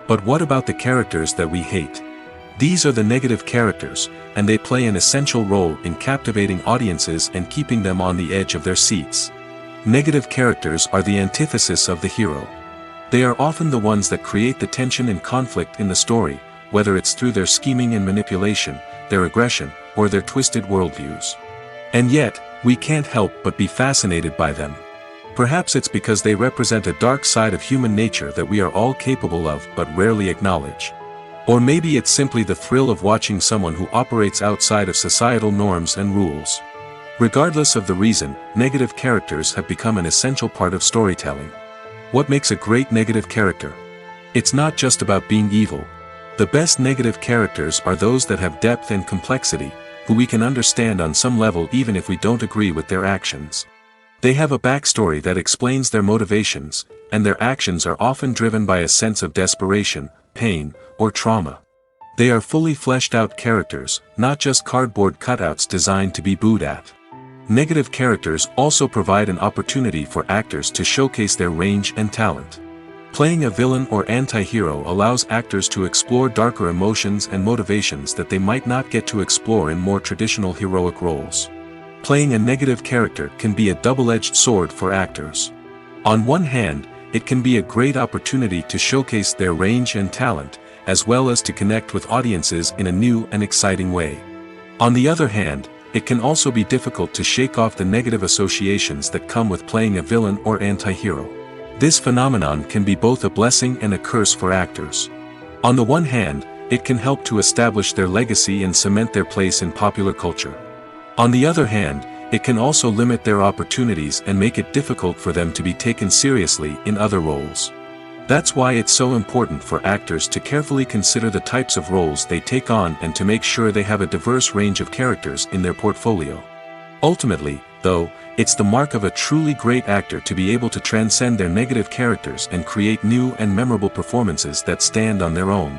But what about the characters that we hate? These are the negative characters, and they play an essential role in captivating audiences and keeping them on the edge of their seats. Negative characters are the antithesis of the hero. They are often the ones that create the tension and conflict in the story, whether it's through their scheming and manipulation, their aggression, or their twisted worldviews. And yet, we can't help but be fascinated by them. Perhaps it's because they represent a dark side of human nature that we are all capable of but rarely acknowledge. Or maybe it's simply the thrill of watching someone who operates outside of societal norms and rules. Regardless of the reason, negative characters have become an essential part of storytelling. What makes a great negative character? It's not just about being evil. The best negative characters are those that have depth and complexity, who we can understand on some level even if we don't agree with their actions. They have a backstory that explains their motivations, and their actions are often driven by a sense of desperation, pain, or trauma. They are fully fleshed out characters, not just cardboard cutouts designed to be booed at. Negative characters also provide an opportunity for actors to showcase their range and talent. Playing a villain or anti-hero allows actors to explore darker emotions and motivations that they might not get to explore in more traditional heroic roles. Playing a negative character can be a double-edged sword for actors. On one hand, it can be a great opportunity to showcase their range and talent, as well as to connect with audiences in a new and exciting way. On the other hand, it can also be difficult to shake off the negative associations that come with playing a villain or anti-hero. This phenomenon can be both a blessing and a curse for actors. On the one hand, it can help to establish their legacy and cement their place in popular culture. On the other hand, it can also limit their opportunities and make it difficult for them to be taken seriously in other roles. That's why it's so important for actors to carefully consider the types of roles they take on and to make sure they have a diverse range of characters in their portfolio. Ultimately, though, it's the mark of a truly great actor to be able to transcend their negative characters and create new and memorable performances that stand on their own.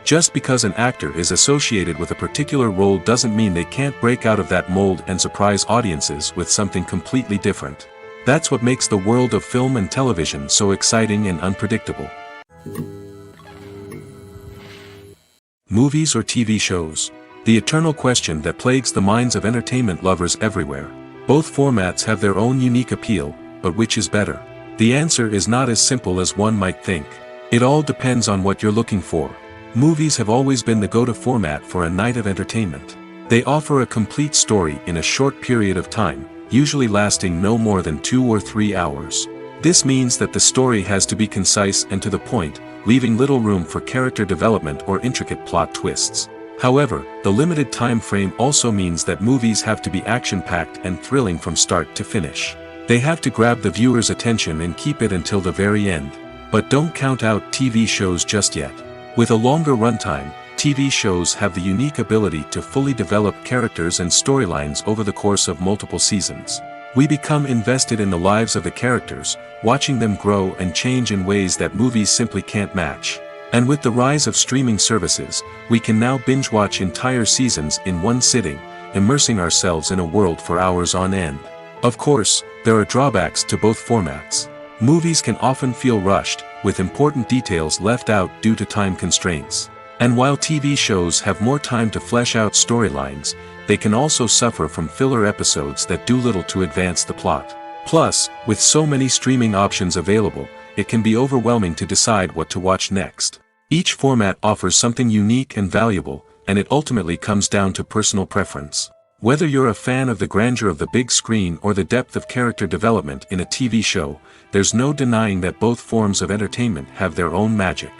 Just because an actor is associated with a particular role doesn't mean they can't break out of that mold and surprise audiences with something completely different. That's what makes the world of film and television so exciting and unpredictable. Movies or TV shows? The eternal question that plagues the minds of entertainment lovers everywhere. Both formats have their own unique appeal, but which is better? The answer is not as simple as one might think. It all depends on what you're looking for. Movies have always been the go-to format for a night of entertainment. They offer a complete story in a short period of time, usually lasting no more than 2 or 3 hours. This means that the story has to be concise and to the point, leaving little room for character development or intricate plot twists. However, the limited time frame also means that movies have to be action-packed and thrilling from start to finish. They have to grab the viewer's attention and keep it until the very end. But don't count out TV shows just yet. With a longer runtime, TV shows have the unique ability to fully develop characters and storylines over the course of multiple seasons. We become invested in the lives of the characters, watching them grow and change in ways that movies simply can't match. And with the rise of streaming services, we can now binge-watch entire seasons in one sitting, immersing ourselves in a world for hours on end. Of course, there are drawbacks to both formats. Movies can often feel rushed, with important details left out due to time constraints. And while TV shows have more time to flesh out storylines, they can also suffer from filler episodes that do little to advance the plot. Plus, with so many streaming options available, it can be overwhelming to decide what to watch next. Each format offers something unique and valuable, and it ultimately comes down to personal preference. Whether you're a fan of the grandeur of the big screen or the depth of character development in a TV show, there's no denying that both forms of entertainment have their own magic.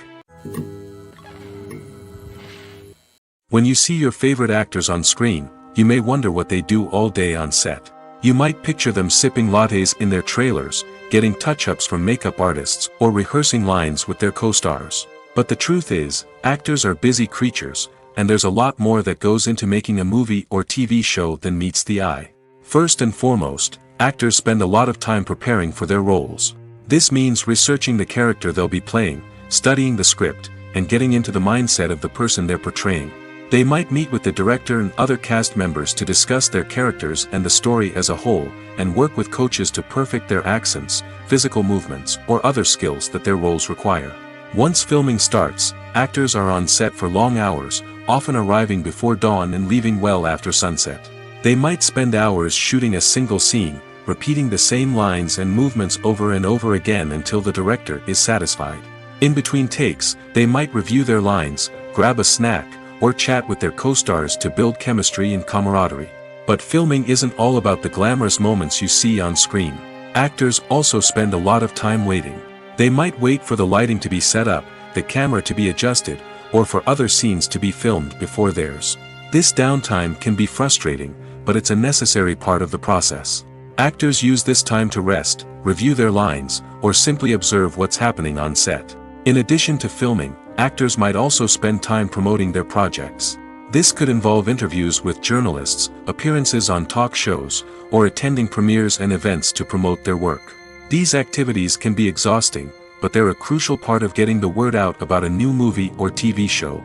When you see your favorite actors on screen, you may wonder what they do all day on set. You might picture them sipping lattes in their trailers, getting touch-ups from makeup artists, or rehearsing lines with their co-stars. But the truth is, actors are busy creatures, and there's a lot more that goes into making a movie or TV show than meets the eye. First and foremost, actors spend a lot of time preparing for their roles. This means researching the character they'll be playing, studying the script, and getting into the mindset of the person they're portraying. They might meet with the director and other cast members to discuss their characters and the story as a whole, and work with coaches to perfect their accents, physical movements, or other skills that their roles require. Once filming starts, actors are on set for long hours, often arriving before dawn and leaving well after sunset. They might spend hours shooting a single scene, repeating the same lines and movements over and over again until the director is satisfied. In between takes, they might review their lines, grab a snack, or chat with their co-stars to build chemistry and camaraderie. But filming isn't all about the glamorous moments you see on screen. Actors also spend a lot of time waiting. They might wait for the lighting to be set up, the camera to be adjusted, or for other scenes to be filmed before theirs. This downtime can be frustrating, but it's a necessary part of the process. Actors use this time to rest, review their lines, or simply observe what's happening on set. In addition to filming, actors might also spend time promoting their projects. This could involve interviews with journalists, appearances on talk shows, or attending premieres and events to promote their work. These activities can be exhausting, but they're a crucial part of getting the word out about a new movie or TV show.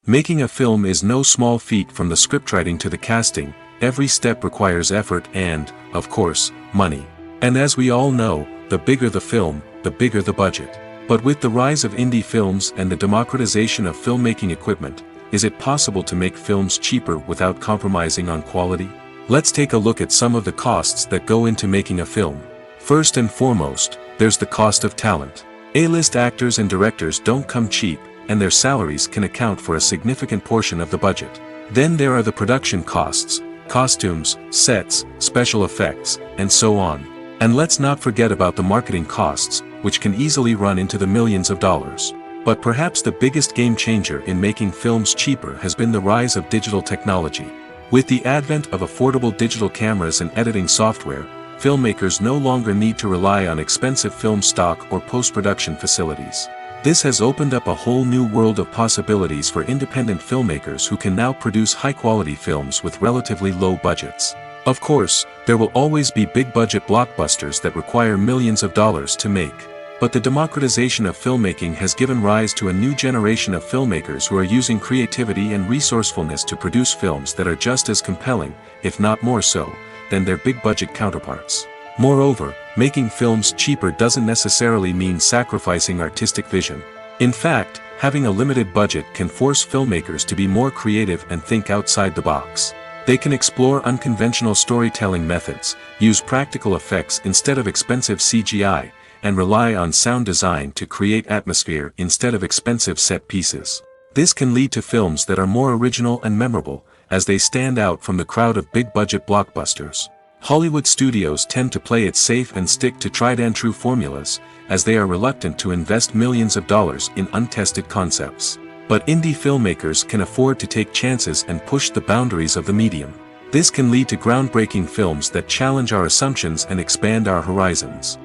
Making a film is no small feat. From the scriptwriting to the casting, every step requires effort and, of course, money. And as we all know, the bigger the film, the bigger the budget. But with the rise of indie films and the democratization of filmmaking equipment, is it possible to make films cheaper without compromising on quality? Let's take a look at some of the costs that go into making a film. First and foremost, there's the cost of talent. A-list actors and directors don't come cheap, and their salaries can account for a significant portion of the budget. Then there are the production costs, costumes, sets, special effects, and so on. And let's not forget about the marketing costs, which can easily run into the millions of dollars. But perhaps the biggest game changer in making films cheaper has been the rise of digital technology. With the advent of affordable digital cameras and editing software, filmmakers no longer need to rely on expensive film stock or post-production facilities. This has opened up a whole new world of possibilities for independent filmmakers who can now produce high-quality films with relatively low budgets. Of course, there will always be big-budget blockbusters that require millions of dollars to make. But the democratization of filmmaking has given rise to a new generation of filmmakers who are using creativity and resourcefulness to produce films that are just as compelling, if not more so, than their big-budget counterparts. Moreover, making films cheaper doesn't necessarily mean sacrificing artistic vision. In fact, having a limited budget can force filmmakers to be more creative and think outside the box. They can explore unconventional storytelling methods, use practical effects instead of expensive CGI, and rely on sound design to create atmosphere instead of expensive set pieces. This can lead to films that are more original and memorable, as they stand out from the crowd of big-budget blockbusters. Hollywood studios tend to play it safe and stick to tried-and-true formulas, as they are reluctant to invest millions of dollars in untested concepts. But indie filmmakers can afford to take chances and push the boundaries of the medium. This can lead to groundbreaking films that challenge our assumptions and expand our horizons.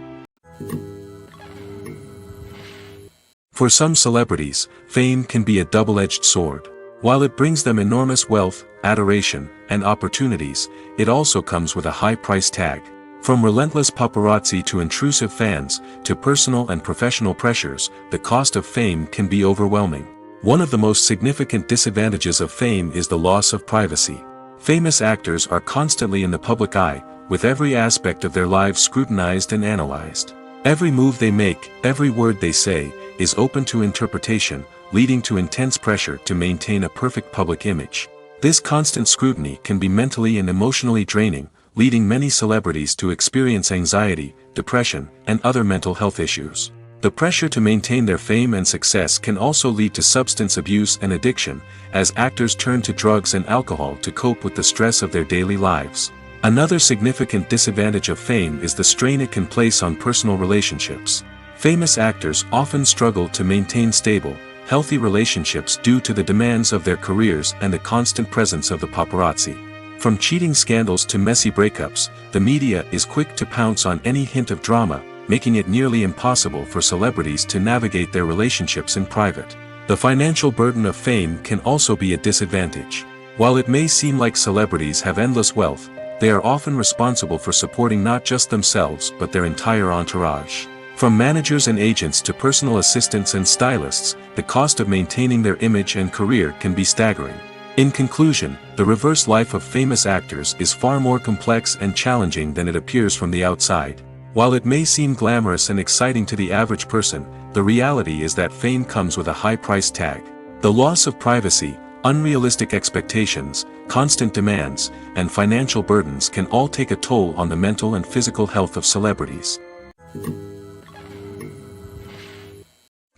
For some celebrities, fame can be a double-edged sword. While it brings them enormous wealth, adoration, and opportunities, it also comes with a high price tag. From relentless paparazzi to intrusive fans, to personal and professional pressures, the cost of fame can be overwhelming. One of the most significant disadvantages of fame is the loss of privacy. Famous actors are constantly in the public eye, with every aspect of their lives scrutinized and analyzed. Every move they make, every word they say, is open to interpretation, leading to intense pressure to maintain a perfect public image. This constant scrutiny can be mentally and emotionally draining, leading many celebrities to experience anxiety, depression, and other mental health issues. The pressure to maintain their fame and success can also lead to substance abuse and addiction, as actors turn to drugs and alcohol to cope with the stress of their daily lives. Another significant disadvantage of fame is the strain it can place on personal relationships. Famous actors often struggle to maintain stable, healthy relationships due to the demands of their careers and the constant presence of the paparazzi. From cheating scandals to messy breakups, the media is quick to pounce on any hint of drama, making it nearly impossible for celebrities to navigate their relationships in private. The financial burden of fame can also be a disadvantage. While it may seem like celebrities have endless wealth, they are often responsible for supporting not just themselves but their entire entourage. From managers and agents to personal assistants and stylists, the cost of maintaining their image and career can be staggering. In conclusion, the reverse life of famous actors is far more complex and challenging than it appears from the outside. While it may seem glamorous and exciting to the average person, the reality is that fame comes with a high price tag. The loss of privacy, unrealistic expectations, constant demands, and financial burdens can all take a toll on the mental and physical health of celebrities.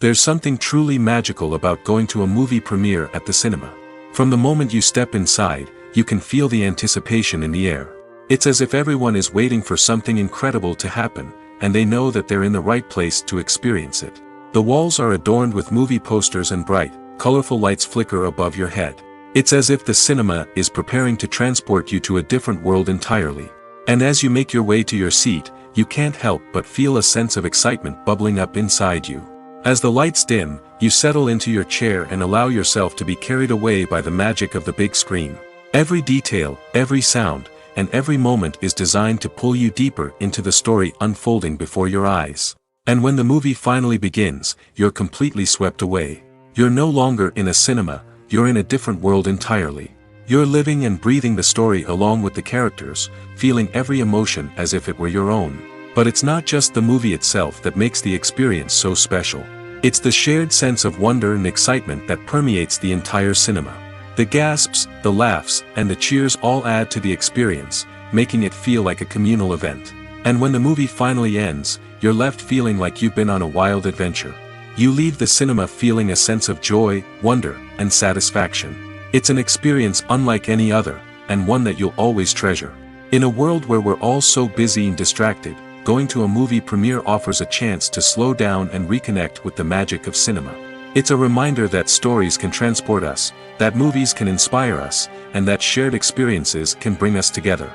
There's something truly magical about going to a movie premiere at the cinema. From the moment you step inside, you can feel the anticipation in the air. It's as if everyone is waiting for something incredible to happen, and they know that they're in the right place to experience it. The walls are adorned with movie posters and bright, colorful lights flicker above your head. It's as if the cinema is preparing to transport you to a different world entirely. And as you make your way to your seat, you can't help but feel a sense of excitement bubbling up inside you. As the lights dim, you settle into your chair and allow yourself to be carried away by the magic of the big screen. Every detail, every sound, and every moment is designed to pull you deeper into the story unfolding before your eyes. And when the movie finally begins, you're completely swept away. You're no longer in a cinema, you're in a different world entirely. You're living and breathing the story along with the characters, feeling every emotion as if it were your own. But it's not just the movie itself that makes the experience so special. It's the shared sense of wonder and excitement that permeates the entire cinema. The gasps, the laughs, and the cheers all add to the experience, making it feel like a communal event. And when the movie finally ends, you're left feeling like you've been on a wild adventure. You leave the cinema feeling a sense of joy, wonder, and satisfaction. It's an experience unlike any other, and one that you'll always treasure. In a world where we're all so busy and distracted, going to a movie premiere offers a chance to slow down and reconnect with the magic of cinema. It's a reminder that stories can transport us, that movies can inspire us, and that shared experiences can bring us together.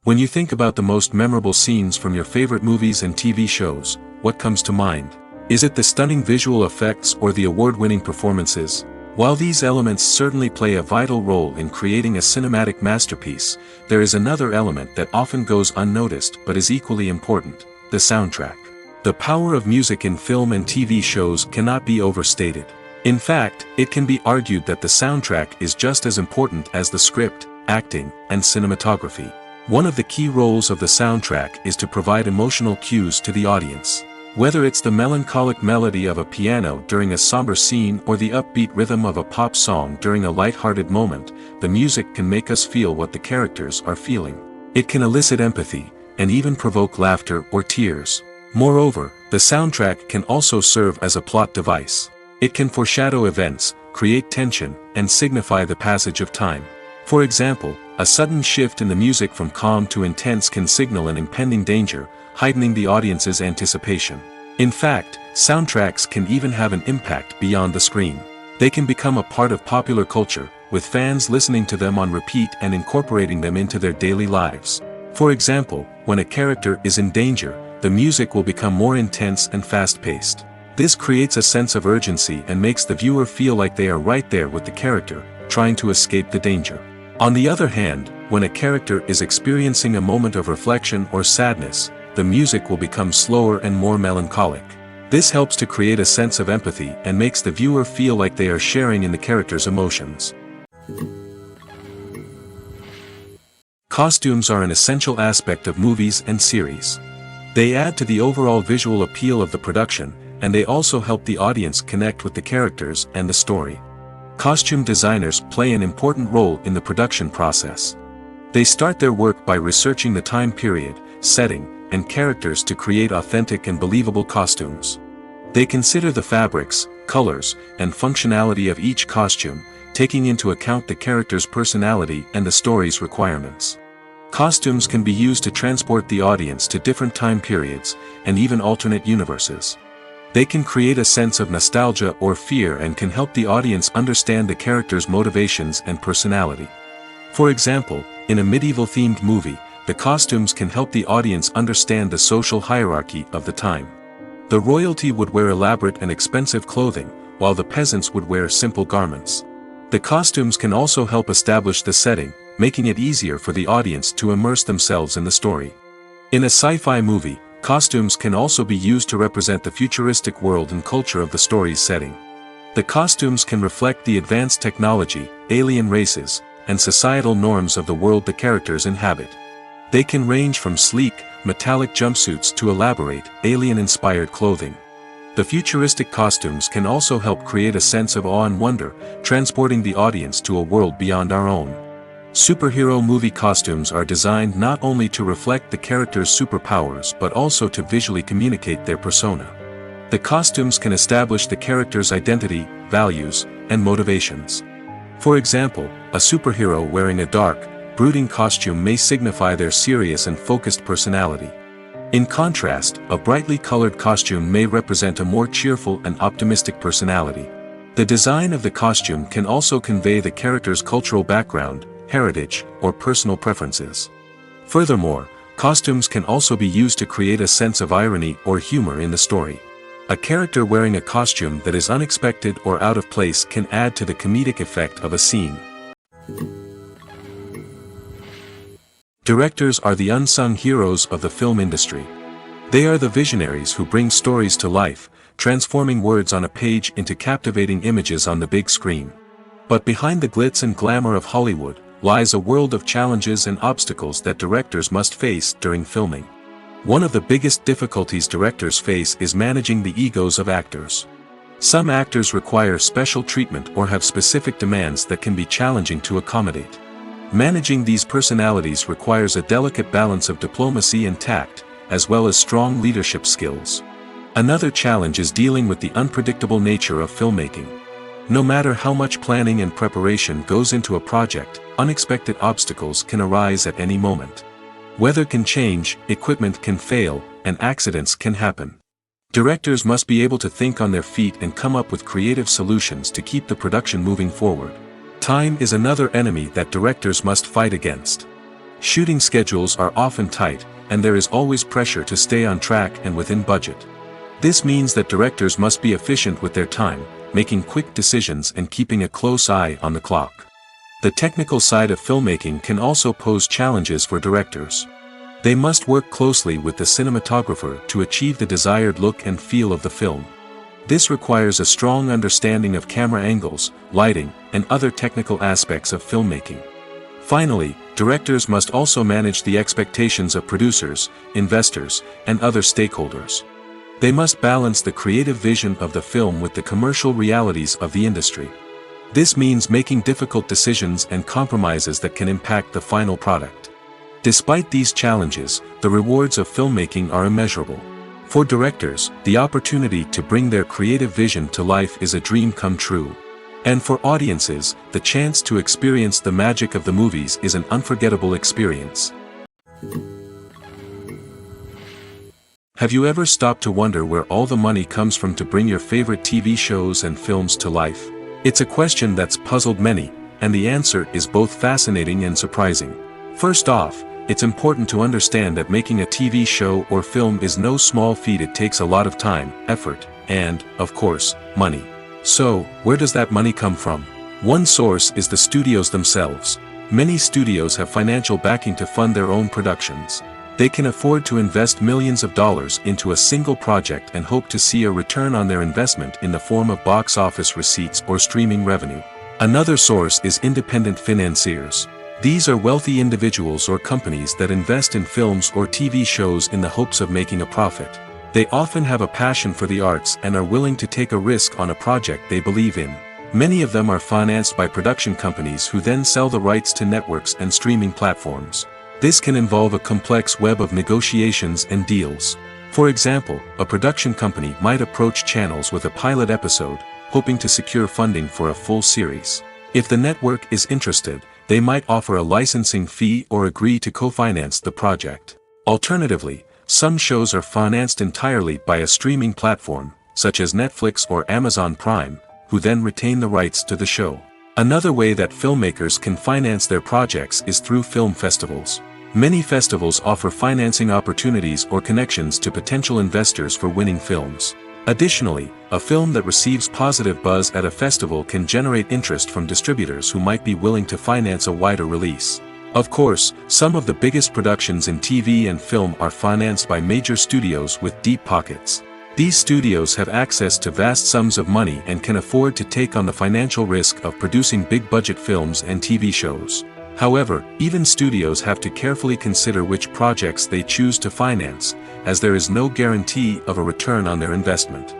When you think about the most memorable scenes from your favorite movies and TV shows, what comes to mind? Is it the stunning visual effects or the award-winning performances? While these elements certainly play a vital role in creating a cinematic masterpiece, there is another element that often goes unnoticed but is equally important: the soundtrack. The power of music in film and TV shows cannot be overstated. In fact, it can be argued that the soundtrack is just as important as the script, acting, and cinematography. One of the key roles of the soundtrack is to provide emotional cues to the audience. Whether it's the melancholic melody of a piano during a somber scene or the upbeat rhythm of a pop song during a light-hearted moment, the music can make us feel what the characters are feeling. It can elicit empathy, and even provoke laughter or tears. Moreover, the soundtrack can also serve as a plot device. It can foreshadow events, create tension, and signify the passage of time. For example, a sudden shift in the music from calm to intense can signal an impending danger, heightening the audience's anticipation. In fact, soundtracks can even have an impact beyond the screen. They can become a part of popular culture, with fans listening to them on repeat and incorporating them into their daily lives. For example, when a character is in danger, the music will become more intense and fast-paced. This creates a sense of urgency and makes the viewer feel like they are right there with the character, trying to escape the danger. On the other hand, when a character is experiencing a moment of reflection or sadness, the music will become slower and more melancholic. This helps to create a sense of empathy and makes the viewer feel like they are sharing in the character's emotions. Costumes are an essential aspect of movies and series. They add to the overall visual appeal of the production, and they also help the audience connect with the characters and the story. Costume designers play an important role in the production process. They start their work by researching the time period, setting, and characters to create authentic and believable costumes. They consider the fabrics, colors, and functionality of each costume, taking into account the character's personality and the story's requirements. Costumes can be used to transport the audience to different time periods, and even alternate universes. They can create a sense of nostalgia or fear and can help the audience understand the character's motivations and personality. For example, in a medieval-themed movie, the costumes can help the audience understand the social hierarchy of the time. The royalty would wear elaborate and expensive clothing, while the peasants would wear simple garments. The costumes can also help establish the setting, making it easier for the audience to immerse themselves in the story. In a sci-fi movie, costumes can also be used to represent the futuristic world and culture of the story's setting. The costumes can reflect the advanced technology, alien races, and societal norms of the world the characters inhabit. They can range from sleek, metallic jumpsuits to elaborate, alien-inspired clothing. The futuristic costumes can also help create a sense of awe and wonder, transporting the audience to a world beyond our own. Superhero movie costumes are designed not only to reflect the character's superpowers but also to visually communicate their persona. The costumes can establish the character's identity, values, and motivations. For example, a superhero wearing a dark, brooding costume may signify their serious and focused personality. In contrast, a brightly colored costume may represent a more cheerful and optimistic personality. The design of the costume can also convey the character's cultural background, heritage, or personal preferences. Furthermore, costumes can also be used to create a sense of irony or humor in the story. A character wearing a costume that is unexpected or out of place can add to the comedic effect of a scene. Directors are the unsung heroes of the film industry. They are the visionaries who bring stories to life, transforming words on a page into captivating images on the big screen. But behind the glitz and glamour of Hollywood lies a world of challenges and obstacles that directors must face during filming. One of the biggest difficulties directors face is managing the egos of actors. Some actors require special treatment or have specific demands that can be challenging to accommodate. Managing these personalities requires a delicate balance of diplomacy and tact, as well as strong leadership skills. Another challenge is dealing with the unpredictable nature of filmmaking. No matter how much planning and preparation goes into a project, unexpected obstacles can arise at any moment. Weather can change, equipment can fail, and accidents can happen. Directors must be able to think on their feet and come up with creative solutions to keep the production moving forward. Time is another enemy that directors must fight against. Shooting schedules are often tight, and there is always pressure to stay on track and within budget. This means that directors must be efficient with their time, making quick decisions and keeping a close eye on the clock. The technical side of filmmaking can also pose challenges for directors. They must work closely with the cinematographer to achieve the desired look and feel of the film. This requires a strong understanding of camera angles, lighting, and other technical aspects of filmmaking. Finally, directors must also manage the expectations of producers, investors, and other stakeholders. They must balance the creative vision of the film with the commercial realities of the industry. This means making difficult decisions and compromises that can impact the final product. Despite these challenges, the rewards of filmmaking are immeasurable. For directors, the opportunity to bring their creative vision to life is a dream come true. And for audiences, the chance to experience the magic of the movies is an unforgettable experience. Have you ever stopped to wonder where all the money comes from to bring your favorite TV shows and films to life? It's a question that's puzzled many, and the answer is both fascinating and surprising. First off, it's important to understand that making a TV show or film is no small feat. It takes a lot of time, effort, and, of course, money. So, where does that money come from? One source is the studios themselves. Many studios have financial backing to fund their own productions. They can afford to invest millions of dollars into a single project and hope to see a return on their investment in the form of box office receipts or streaming revenue. Another source is independent financiers. These are wealthy individuals or companies that invest in films or TV shows in the hopes of making a profit. They often have a passion for the arts and are willing to take a risk on a project they believe in. Many of them are financed by production companies who then sell the rights to networks and streaming platforms. This can involve a complex web of negotiations and deals. For example, a production company might approach channels with a pilot episode, hoping to secure funding for a full series. If the network is interested, they might offer a licensing fee or agree to co-finance the project. Alternatively, some shows are financed entirely by a streaming platform, such as Netflix or Amazon Prime, who then retain the rights to the show. Another way that filmmakers can finance their projects is through film festivals. Many festivals offer financing opportunities or connections to potential investors for winning films. Additionally, a film that receives positive buzz at a festival can generate interest from distributors who might be willing to finance a wider release. Of course, some of the biggest productions in TV and film are financed by major studios with deep pockets. These studios have access to vast sums of money and can afford to take on the financial risk of producing big-budget films and TV shows. However, even studios have to carefully consider which projects they choose to finance, as there is no guarantee of a return on their investment.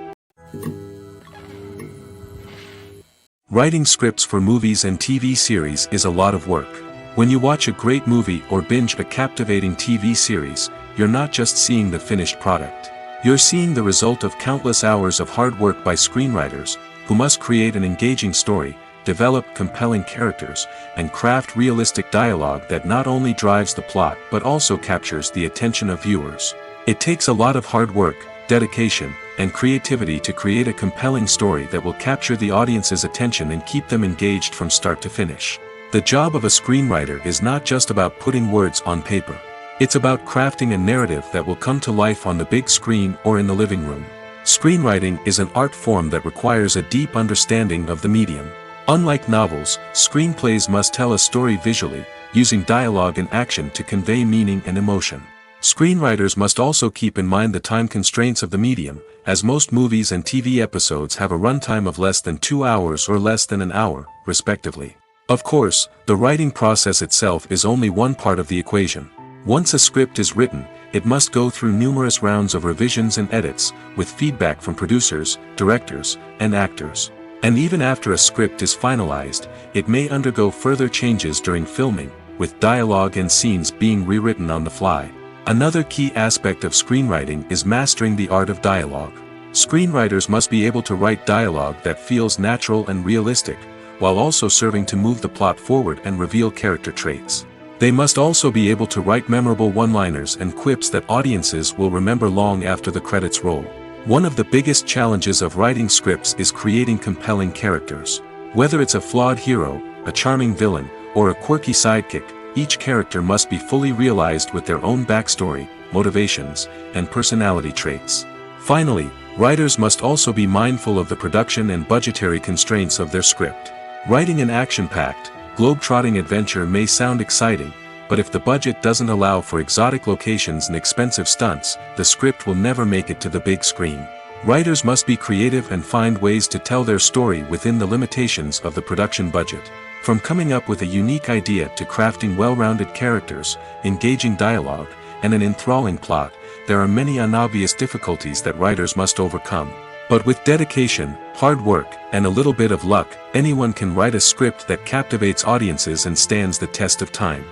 Writing scripts for movies and TV series is a lot of work. When you watch a great movie or binge a captivating TV series, you're not just seeing the finished product. You're seeing the result of countless hours of hard work by screenwriters, who must create an engaging story, develop compelling characters, and craft realistic dialogue that not only drives the plot but also captures the attention of viewers. It takes a lot of hard work, dedication, and creativity to create a compelling story that will capture the audience's attention and keep them engaged from start to finish. The job of a screenwriter is not just about putting words on paper. It's about crafting a narrative that will come to life on the big screen or in the living room. Screenwriting is an art form that requires a deep understanding of the medium. Unlike novels, screenplays must tell a story visually, using dialogue and action to convey meaning and emotion. Screenwriters must also keep in mind the time constraints of the medium, as most movies and TV episodes have a runtime of less than 2 hours or less than an hour, respectively. Of course, the writing process itself is only one part of the equation. Once a script is written, it must go through numerous rounds of revisions and edits, with feedback from producers, directors, and actors. And even after a script is finalized, it may undergo further changes during filming, with dialogue and scenes being rewritten on the fly. Another key aspect of screenwriting is mastering the art of dialogue. Screenwriters must be able to write dialogue that feels natural and realistic, while also serving to move the plot forward and reveal character traits. They must also be able to write memorable one-liners and quips that audiences will remember long after the credits roll. One of the biggest challenges of writing scripts is creating compelling characters. Whether it's a flawed hero, a charming villain, or a quirky sidekick, each character must be fully realized with their own backstory, motivations, and personality traits. Finally, writers must also be mindful of the production and budgetary constraints of their script. Writing an action-packed, globe-trotting adventure may sound exciting, but if the budget doesn't allow for exotic locations and expensive stunts, the script will never make it to the big screen. Writers must be creative and find ways to tell their story within the limitations of the production budget. From coming up with a unique idea to crafting well-rounded characters, engaging dialogue, and an enthralling plot, there are many unobvious difficulties that writers must overcome. But with dedication, hard work, and a little bit of luck, anyone can write a script that captivates audiences and stands the test of time.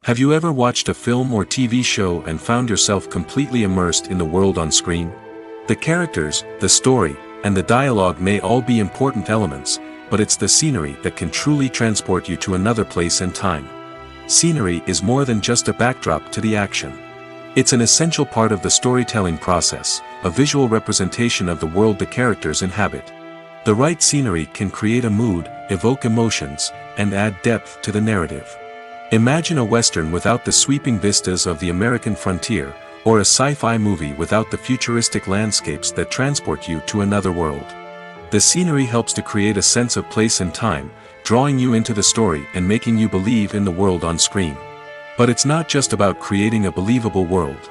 Have you ever watched a film or TV show and found yourself completely immersed in the world on screen? The characters, the story, and the dialogue may all be important elements, but it's the scenery that can truly transport you to another place and time. Scenery is more than just a backdrop to the action. It's an essential part of the storytelling process, a visual representation of the world the characters inhabit. The right scenery can create a mood, evoke emotions, and add depth to the narrative. Imagine a Western without the sweeping vistas of the American frontier, or a sci-fi movie without the futuristic landscapes that transport you to another world. The scenery helps to create a sense of place and time, drawing you into the story and making you believe in the world on screen. But it's not just about creating a believable world.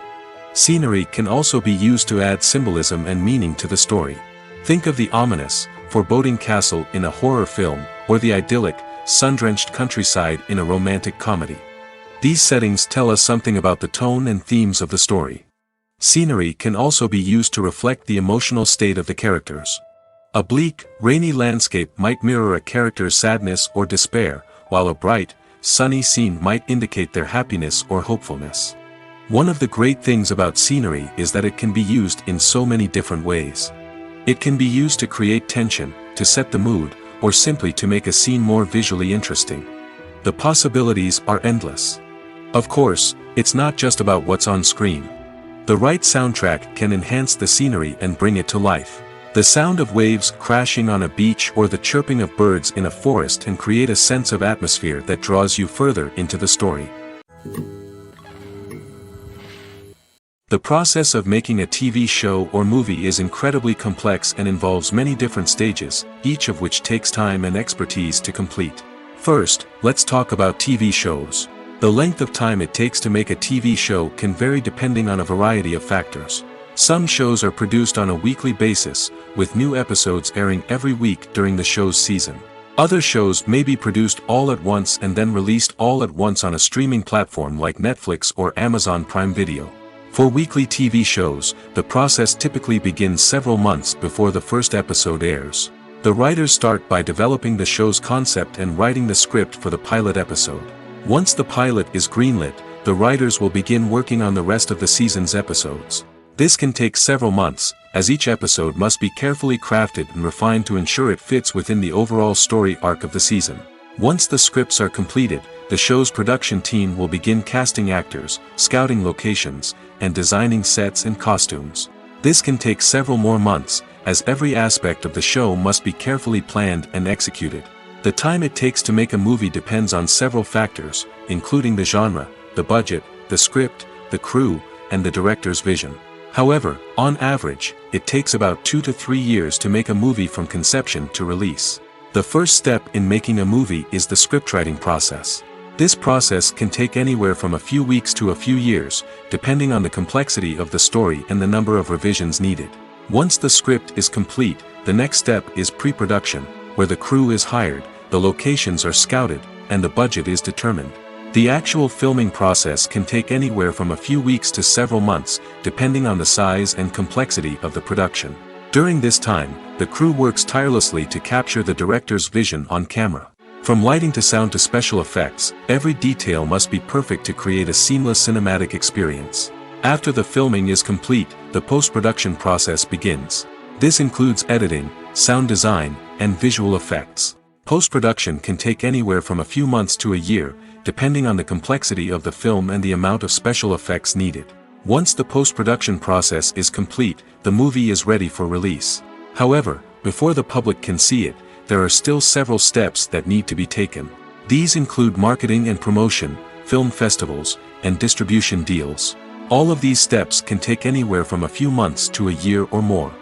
Scenery can also be used to add symbolism and meaning to the story. Think of the ominous, foreboding castle in a horror film, or the idyllic, sun-drenched countryside in a romantic comedy. These settings tell us something about the tone and themes of the story. Scenery can also be used to reflect the emotional state of the characters. A bleak, rainy landscape might mirror a character's sadness or despair, while a bright, sunny scene might indicate their happiness or hopefulness. One of the great things about scenery is that it can be used in so many different ways. It can be used to create tension, to set the mood, or simply to make a scene more visually interesting. The possibilities are endless. Of course, it's not just about what's on screen. The right soundtrack can enhance the scenery and bring it to life. The sound of waves crashing on a beach or the chirping of birds in a forest can create a sense of atmosphere that draws you further into the story. The process of making a TV show or movie is incredibly complex and involves many different stages, each of which takes time and expertise to complete. First, let's talk about TV shows. The length of time it takes to make a TV show can vary depending on a variety of factors. Some shows are produced on a weekly basis, with new episodes airing every week during the show's season. Other shows may be produced all at once and then released all at once on a streaming platform like Netflix or Amazon Prime Video. For weekly TV shows, the process typically begins several months before the first episode airs. The writers start by developing the show's concept and writing the script for the pilot episode. Once the pilot is greenlit, the writers will begin working on the rest of the season's episodes. This can take several months, as each episode must be carefully crafted and refined to ensure it fits within the overall story arc of the season. Once the scripts are completed, the show's production team will begin casting actors, scouting locations, and designing sets and costumes. This can take several more months, as every aspect of the show must be carefully planned and executed. The time it takes to make a movie depends on several factors, including the genre, the budget, the script, the crew, and the director's vision. However, on average, it takes about 2 to 3 years to make a movie from conception to release. The first step in making a movie is the scriptwriting process. This process can take anywhere from a few weeks to a few years, depending on the complexity of the story and the number of revisions needed. Once the script is complete, the next step is pre-production, where the crew is hired, the locations are scouted, and the budget is determined. The actual filming process can take anywhere from a few weeks to several months, depending on the size and complexity of the production. During this time, the crew works tirelessly to capture the director's vision on camera. From lighting to sound to special effects, every detail must be perfect to create a seamless cinematic experience. After the filming is complete, the post-production process begins. This includes editing, sound design, and visual effects. Post-production can take anywhere from a few months to a year, depending on the complexity of the film and the amount of special effects needed. Once the post-production process is complete, the movie is ready for release. However, before the public can see it, there are still several steps that need to be taken. These include marketing and promotion, film festivals, and distribution deals. All of these steps can take anywhere from a few months to a year or more.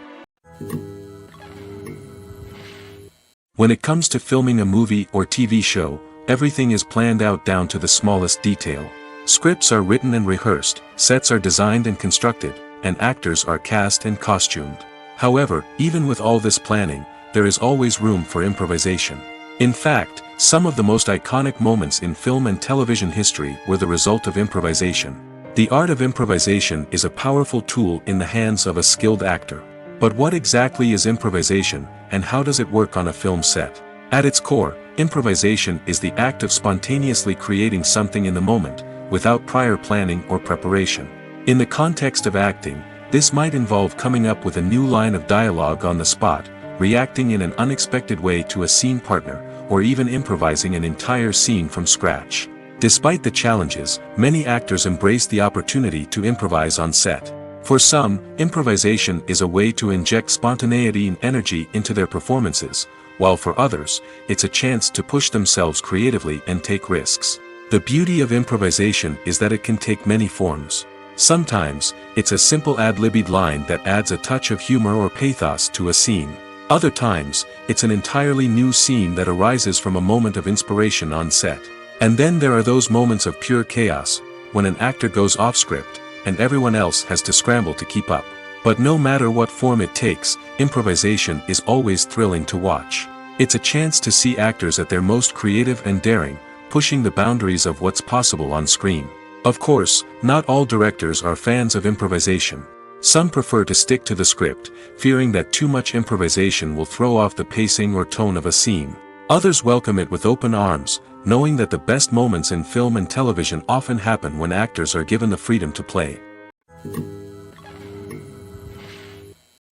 When it comes to filming a movie or TV show, everything is planned out down to the smallest detail. Scripts are written and rehearsed, sets are designed and constructed, and actors are cast and costumed. However, even with all this planning, there is always room for improvisation. In fact, some of the most iconic moments in film and television history were the result of improvisation. The art of improvisation is a powerful tool in the hands of a skilled actor. But what exactly is improvisation, and how does it work on a film set? At its core, improvisation is the act of spontaneously creating something in the moment, without prior planning or preparation. In the context of acting, this might involve coming up with a new line of dialogue on the spot, reacting in an unexpected way to a scene partner, or even improvising an entire scene from scratch. Despite the challenges, many actors embrace the opportunity to improvise on set. For some, improvisation is a way to inject spontaneity and energy into their performances, while for others, it's a chance to push themselves creatively and take risks. The beauty of improvisation is that it can take many forms. Sometimes, it's a simple ad-libbed line that adds a touch of humor or pathos to a scene. Other times, it's an entirely new scene that arises from a moment of inspiration on set. And then there are those moments of pure chaos, when an actor goes off script, and everyone else has to scramble to keep up. But no matter what form it takes, improvisation is always thrilling to watch. It's a chance to see actors at their most creative and daring, pushing the boundaries of what's possible on screen. Of course, not all directors are fans of improvisation. Some prefer to stick to the script, fearing that too much improvisation will throw off the pacing or tone of a scene. Others welcome it with open arms, knowing that the best moments in film and television often happen when actors are given the freedom to play.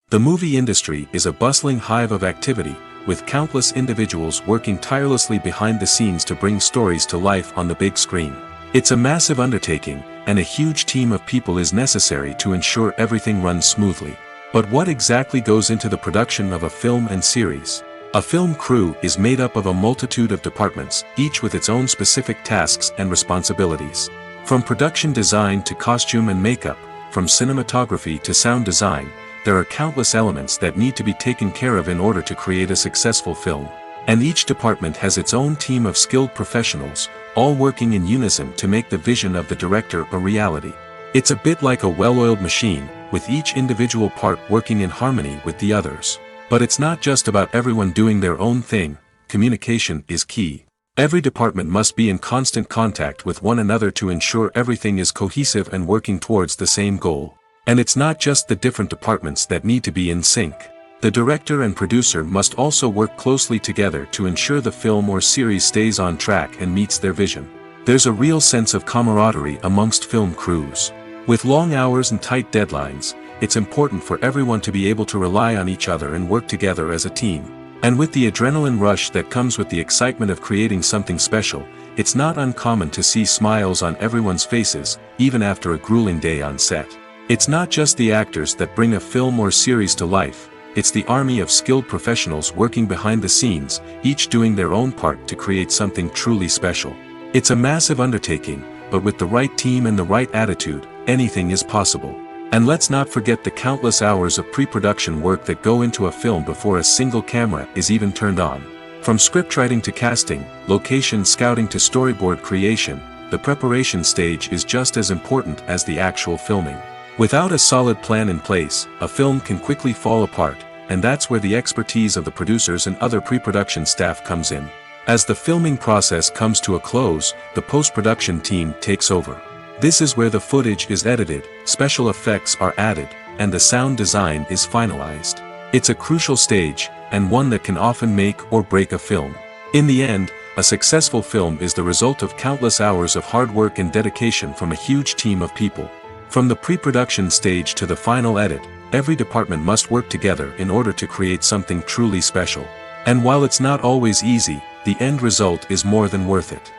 The movie industry is a bustling hive of activity, with countless individuals working tirelessly behind the scenes to bring stories to life on the big screen. It's a massive undertaking, and a huge team of people is necessary to ensure everything runs smoothly. But what exactly goes into the production of a film and series? A film crew is made up of a multitude of departments, each with its own specific tasks and responsibilities. From production design to costume and makeup, from cinematography to sound design, there are countless elements that need to be taken care of in order to create a successful film. And each department has its own team of skilled professionals, all working in unison to make the vision of the director a reality. It's a bit like a well-oiled machine, with each individual part working in harmony with the others. But it's not just about everyone doing their own thing. Communication is key. Every department must be in constant contact with one another to ensure everything is cohesive and working towards the same goal. And it's not just the different departments that need to be in sync. The director and producer must also work closely together to ensure the film or series stays on track and meets their vision. There's a real sense of camaraderie amongst film crews. With long hours and tight deadlines, it's important for everyone to be able to rely on each other and work together as a team. And with the adrenaline rush that comes with the excitement of creating something special, it's not uncommon to see smiles on everyone's faces, even after a grueling day on set. It's not just the actors that bring a film or series to life. It's the army of skilled professionals working behind the scenes, each doing their own part to create something truly special. It's a massive undertaking, but with the right team and the right attitude, anything is possible. And let's not forget the countless hours of pre-production work that go into a film before a single camera is even turned on. From scriptwriting to casting, location scouting to storyboard creation, the preparation stage is just as important as the actual filming. Without a solid plan in place, a film can quickly fall apart, and that's where the expertise of the producers and other pre-production staff comes in. As the filming process comes to a close, the post-production team takes over. This is where the footage is edited, special effects are added, and the sound design is finalized. It's a crucial stage, and one that can often make or break a film. In the end, a successful film is the result of countless hours of hard work and dedication from a huge team of people. From the pre-production stage to the final edit, every department must work together in order to create something truly special. And while it's not always easy, the end result is more than worth it.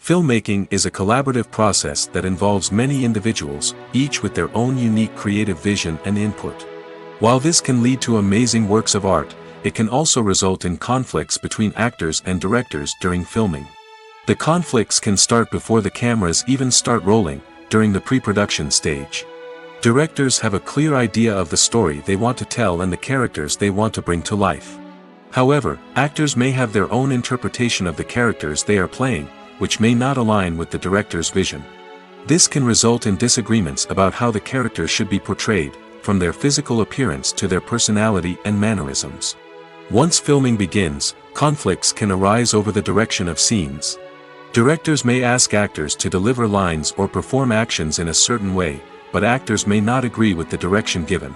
Filmmaking is a collaborative process that involves many individuals, each with their own unique creative vision and input. While this can lead to amazing works of art, it can also result in conflicts between actors and directors during filming. The conflicts can start before the cameras even start rolling, during the pre-production stage. Directors have a clear idea of the story they want to tell and the characters they want to bring to life. However, actors may have their own interpretation of the characters they are playing, which may not align with the director's vision. This can result in disagreements about how the characters should be portrayed, from their physical appearance to their personality and mannerisms. Once filming begins, conflicts can arise over the direction of scenes. Directors may ask actors to deliver lines or perform actions in a certain way, but actors may not agree with the direction given.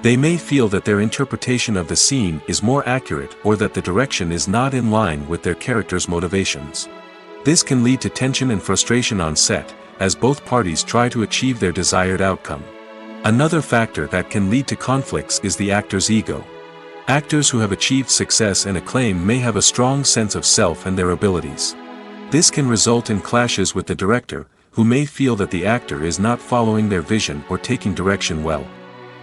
They may feel that their interpretation of the scene is more accurate or that the direction is not in line with their character's motivations. This can lead to tension and frustration on set, as both parties try to achieve their desired outcome. Another factor that can lead to conflicts is the actor's ego. Actors who have achieved success and acclaim may have a strong sense of self and their abilities. This can result in clashes with the director, who may feel that the actor is not following their vision or taking direction well.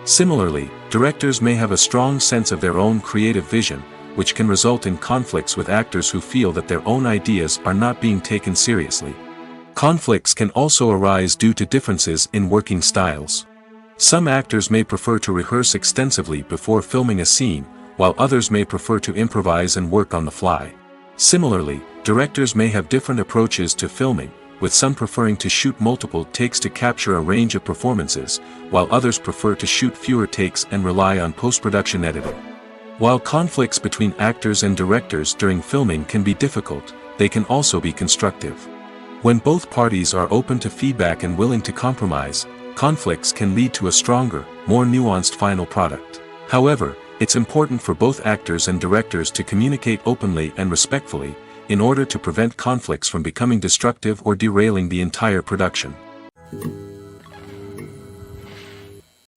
Similarly, directors may have a strong sense of their own creative vision, which can result in conflicts with actors who feel that their own ideas are not being taken seriously. Conflicts can also arise due to differences in working styles. Some actors may prefer to rehearse extensively before filming a scene, while others may prefer to improvise and work on the fly. Similarly, directors may have different approaches to filming, with some preferring to shoot multiple takes to capture a range of performances, while others prefer to shoot fewer takes and rely on post-production editing. While conflicts between actors and directors during filming can be difficult, they can also be constructive. When both parties are open to feedback and willing to compromise, conflicts can lead to a stronger, more nuanced final product. However, it's important for both actors and directors to communicate openly and respectfully, in order to prevent conflicts from becoming destructive or derailing the entire production.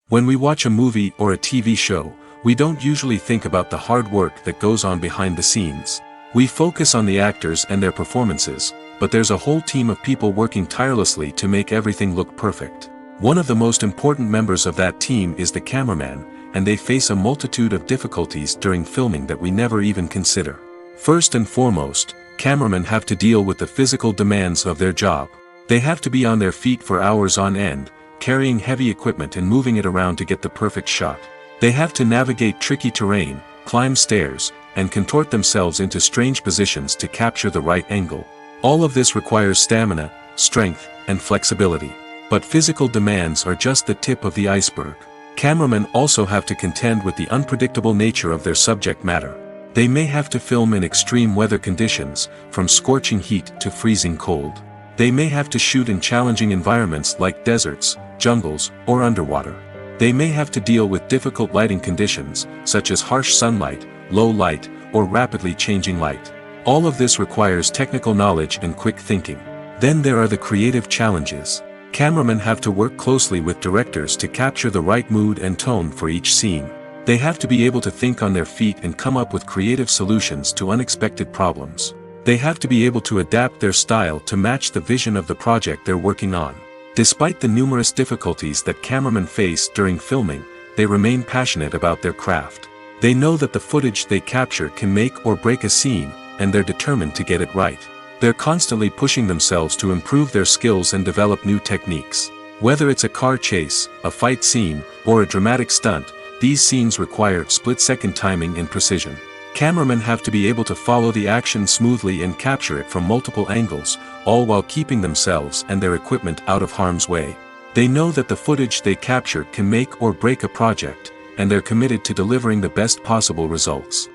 When we watch a movie or a TV show, we don't usually think about the hard work that goes on behind the scenes. We focus on the actors and their performances, but there's a whole team of people working tirelessly to make everything look perfect. One of the most important members of that team is the cameraman, and they face a multitude of difficulties during filming that we never even consider. First and foremost, cameramen have to deal with the physical demands of their job. They have to be on their feet for hours on end, carrying heavy equipment and moving it around to get the perfect shot. They have to navigate tricky terrain, climb stairs, and contort themselves into strange positions to capture the right angle. All of this requires stamina, strength, and flexibility. But physical demands are just the tip of the iceberg. Cameramen also have to contend with the unpredictable nature of their subject matter. They may have to film in extreme weather conditions, from scorching heat to freezing cold. They may have to shoot in challenging environments like deserts, jungles, or underwater. They may have to deal with difficult lighting conditions, such as harsh sunlight, low light, or rapidly changing light. All of this requires technical knowledge and quick thinking. Then there are the creative challenges. Cameramen have to work closely with directors to capture the right mood and tone for each scene. They have to be able to think on their feet and come up with creative solutions to unexpected problems. They have to be able to adapt their style to match the vision of the project they're working on. Despite the numerous difficulties that cameramen face during filming, they remain passionate about their craft. They know that the footage they capture can make or break a scene, and they're determined to get it right. They're constantly pushing themselves to improve their skills and develop new techniques. Whether it's a car chase, a fight scene, or a dramatic stunt, these scenes require split-second timing and precision. Cameramen have to be able to follow the action smoothly and capture it from multiple angles, all while keeping themselves and their equipment out of harm's way. They know that the footage they capture can make or break a project, and they're committed to delivering the best possible results.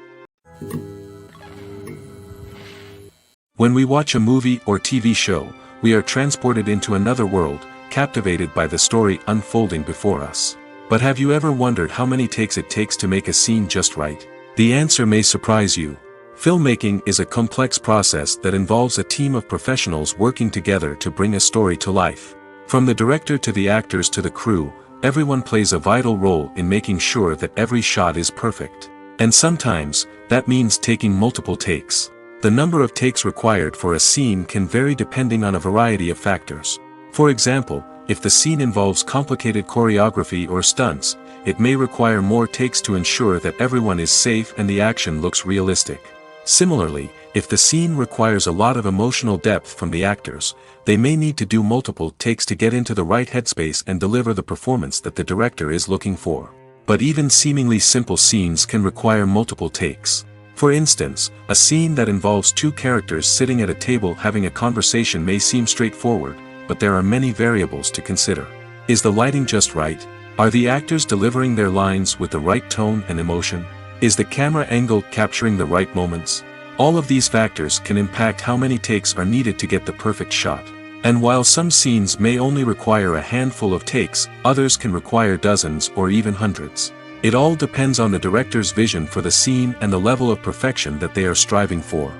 When we watch a movie or TV show, we are transported into another world, captivated by the story unfolding before us. But have you ever wondered how many takes it takes to make a scene just right? The answer may surprise you. Filmmaking is a complex process that involves a team of professionals working together to bring a story to life. From the director to the actors to the crew, everyone plays a vital role in making sure that every shot is perfect. And sometimes, that means taking multiple takes. The number of takes required for a scene can vary depending on a variety of factors. For example, if the scene involves complicated choreography or stunts, it may require more takes to ensure that everyone is safe and the action looks realistic. Similarly, if the scene requires a lot of emotional depth from the actors, they may need to do multiple takes to get into the right headspace and deliver the performance that the director is looking for. But even seemingly simple scenes can require multiple takes. For instance, a scene that involves two characters sitting at a table having a conversation may seem straightforward, but there are many variables to consider. Is the lighting just right? Are the actors delivering their lines with the right tone and emotion? Is the camera angle capturing the right moments? All of these factors can impact how many takes are needed to get the perfect shot. And while some scenes may only require a handful of takes, others can require dozens or even hundreds. It all depends on the director's vision for the scene and the level of perfection that they are striving for.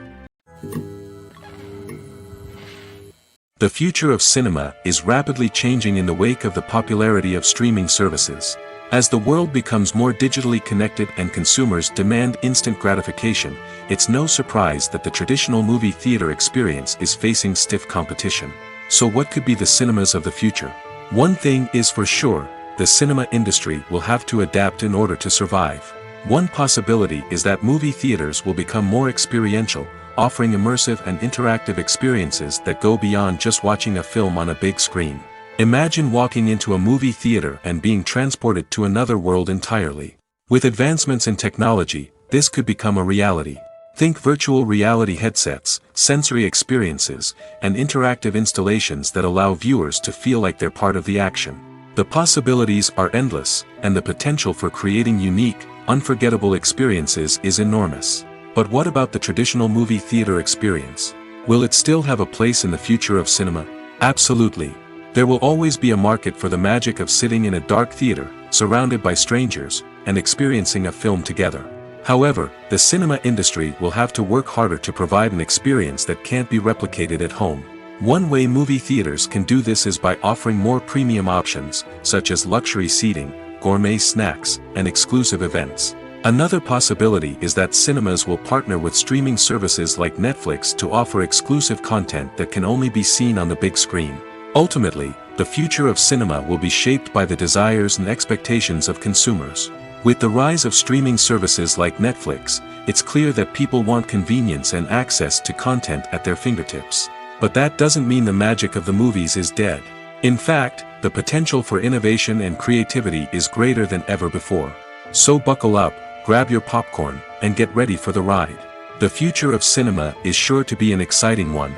The future of cinema is rapidly changing in the wake of the popularity of streaming services. As the world becomes more digitally connected and consumers demand instant gratification, it's no surprise that the traditional movie theater experience is facing stiff competition. So what could be the cinemas of the future? One thing is for sure, the cinema industry will have to adapt in order to survive. One possibility is that movie theaters will become more experiential, offering immersive and interactive experiences that go beyond just watching a film on a big screen. Imagine walking into a movie theater and being transported to another world entirely. With advancements in technology, this could become a reality. Think virtual reality headsets, sensory experiences, and interactive installations that allow viewers to feel like they're part of the action. The possibilities are endless, and the potential for creating unique, unforgettable experiences is enormous. But what about the traditional movie theater experience? Will it still have a place in the future of cinema? Absolutely. There will always be a market for the magic of sitting in a dark theater, surrounded by strangers, and experiencing a film together. However, the cinema industry will have to work harder to provide an experience that can't be replicated at home. One way movie theaters can do this is by offering more premium options, such as luxury seating, gourmet snacks, and exclusive events. Another possibility is that cinemas will partner with streaming services like Netflix to offer exclusive content that can only be seen on the big screen. Ultimately, the future of cinema will be shaped by the desires and expectations of consumers. With the rise of streaming services like Netflix, it's clear that people want convenience and access to content at their fingertips. But that doesn't mean the magic of the movies is dead. In fact, the potential for innovation and creativity is greater than ever before. So buckle up, grab your popcorn, and get ready for the ride. The future of cinema is sure to be an exciting one.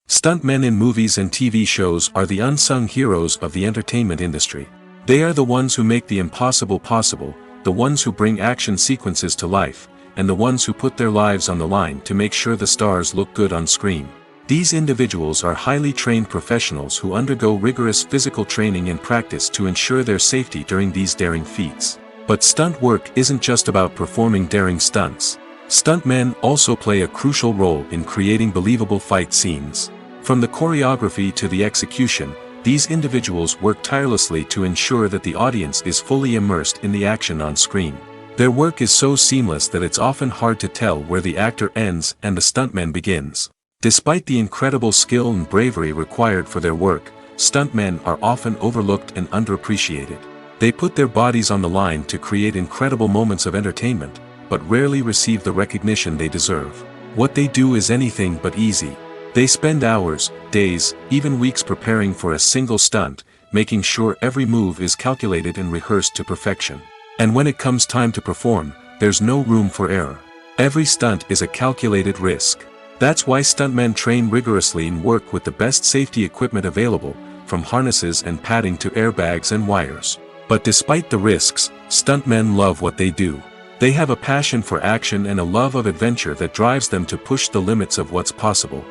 Stuntmen in movies and TV shows are the unsung heroes of the entertainment industry. They are the ones who make the impossible possible, the ones who bring action sequences to life, and the ones who put their lives on the line to make sure the stars look good on screen. These individuals are highly trained professionals who undergo rigorous physical training and practice to ensure their safety during these daring feats. But stunt work isn't just about performing daring stunts. Stuntmen also play a crucial role in creating believable fight scenes. From the choreography to the execution, these individuals work tirelessly to ensure that the audience is fully immersed in the action on screen. Their work is so seamless that it's often hard to tell where the actor ends and the stuntman begins. Despite the incredible skill and bravery required for their work, stuntmen are often overlooked and underappreciated. They put their bodies on the line to create incredible moments of entertainment, but rarely receive the recognition they deserve. What they do is anything but easy. They spend hours, days, even weeks preparing for a single stunt, making sure every move is calculated and rehearsed to perfection. And when it comes time to perform, there's no room for error. Every stunt is a calculated risk. That's why stuntmen train rigorously and work with the best safety equipment available, from harnesses and padding to airbags and wires. But despite the risks, stuntmen love what they do. They have a passion for action and a love of adventure that drives them to push the limits of what's possible.